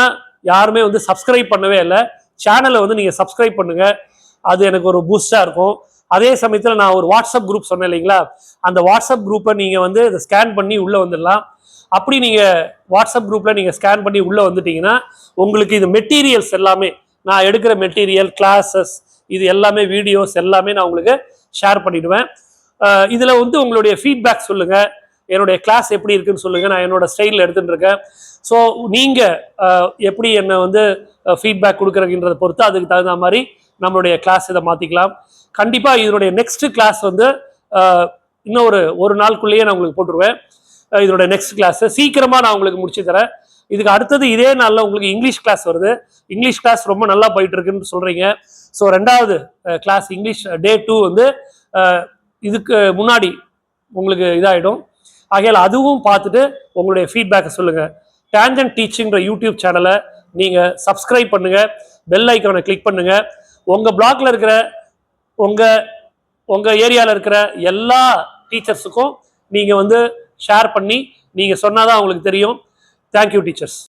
யாருமே வந்து சப்ஸ்கிரைப் பண்ணவே இல்லை. சேனலை வந்து நீங்க சப்ஸ்கிரைப் பண்ணுங்க, அது எனக்கு ஒரு பூஸ்டா இருக்கும். அதே சமயத்துல நான் ஒரு வாட்ஸ்அப் குரூப் சொன்னேன் இல்லைங்களா, அந்த வாட்ஸ்அப் குரூப்பை நீங்க வந்து இதை ஸ்கேன் பண்ணி உள்ள வந்துடலாம். அப்படி நீங்க வாட்ஸ்அப் குரூப்ல நீங்க ஸ்கேன் பண்ணி உள்ள வந்துட்டீங்கன்னா உங்களுக்கு இது மெட்டீரியல்ஸ் எல்லாமே, நான் எடுக்கிற மெட்டீரியல், கிளாஸஸ், இது எல்லாமே வீடியோஸ் எல்லாமே நான் உங்களுக்கு ஷேர் பண்ணிடுவேன். இதுல வந்து உங்களுடைய ஃபீட்பேக் சொல்லுங்க. என்னுடைய கிளாஸ் எப்படி இருக்குன்னு சொல்லுங்கள். நான் என்னோட ஸ்டைலில் எடுத்துகிட்டு இருக்கேன். ஸோ நீங்கள் எப்படி என்னை வந்து ஃபீட்பேக் கொடுக்குறீங்கன்றதை பொறுத்து அதுக்கு தகுந்த மாதிரி நம்மளுடைய கிளாஸ் இதை மாற்றிக்கலாம். கண்டிப்பாக இதனுடைய நெக்ஸ்ட் கிளாஸ் வந்து இன்னும் ஒரு நாளுக்குள்ளேயே நான் உங்களுக்கு போட்டுருவேன். இதோட நெக்ஸ்ட் கிளாஸ் சீக்கிரமாக நான் உங்களுக்கு முடிச்சு தரேன். இதுக்கு அடுத்தது இதே நாளில் உங்களுக்கு இங்கிலீஷ் கிளாஸ் வருது. இங்கிலீஷ் கிளாஸ் ரொம்ப நல்லா போயிட்டு இருக்குன்னு சொல்கிறீங்க. ஸோ 2வது கிளாஸ் இங்கிலீஷ் டே 2 வந்து இதுக்கு முன்னாடி உங்களுக்கு இதாகிடும். ஆகையால் அதுவும் பார்த்துட்டு உங்களுடைய ஃபீட்பேக்கை சொல்லுங்கள். டேஞ்சன்ட் டீச்சிங்கிற யூடியூப் சேனலை நீங்கள் சப்ஸ்கிரைப் பண்ணுங்கள், பெல் ஐக்கானை கிளிக் பண்ணுங்கள். உங்கள் பிளாக்ல இருக்கிற உங்கள் ஏரியாவில் இருக்கிற எல்லா டீச்சர்ஸுக்கும் நீங்கள் வந்து ஷேர் பண்ணி நீங்கள் சொன்னால் தான் அவங்களுக்கு தெரியும். Thank you teachers.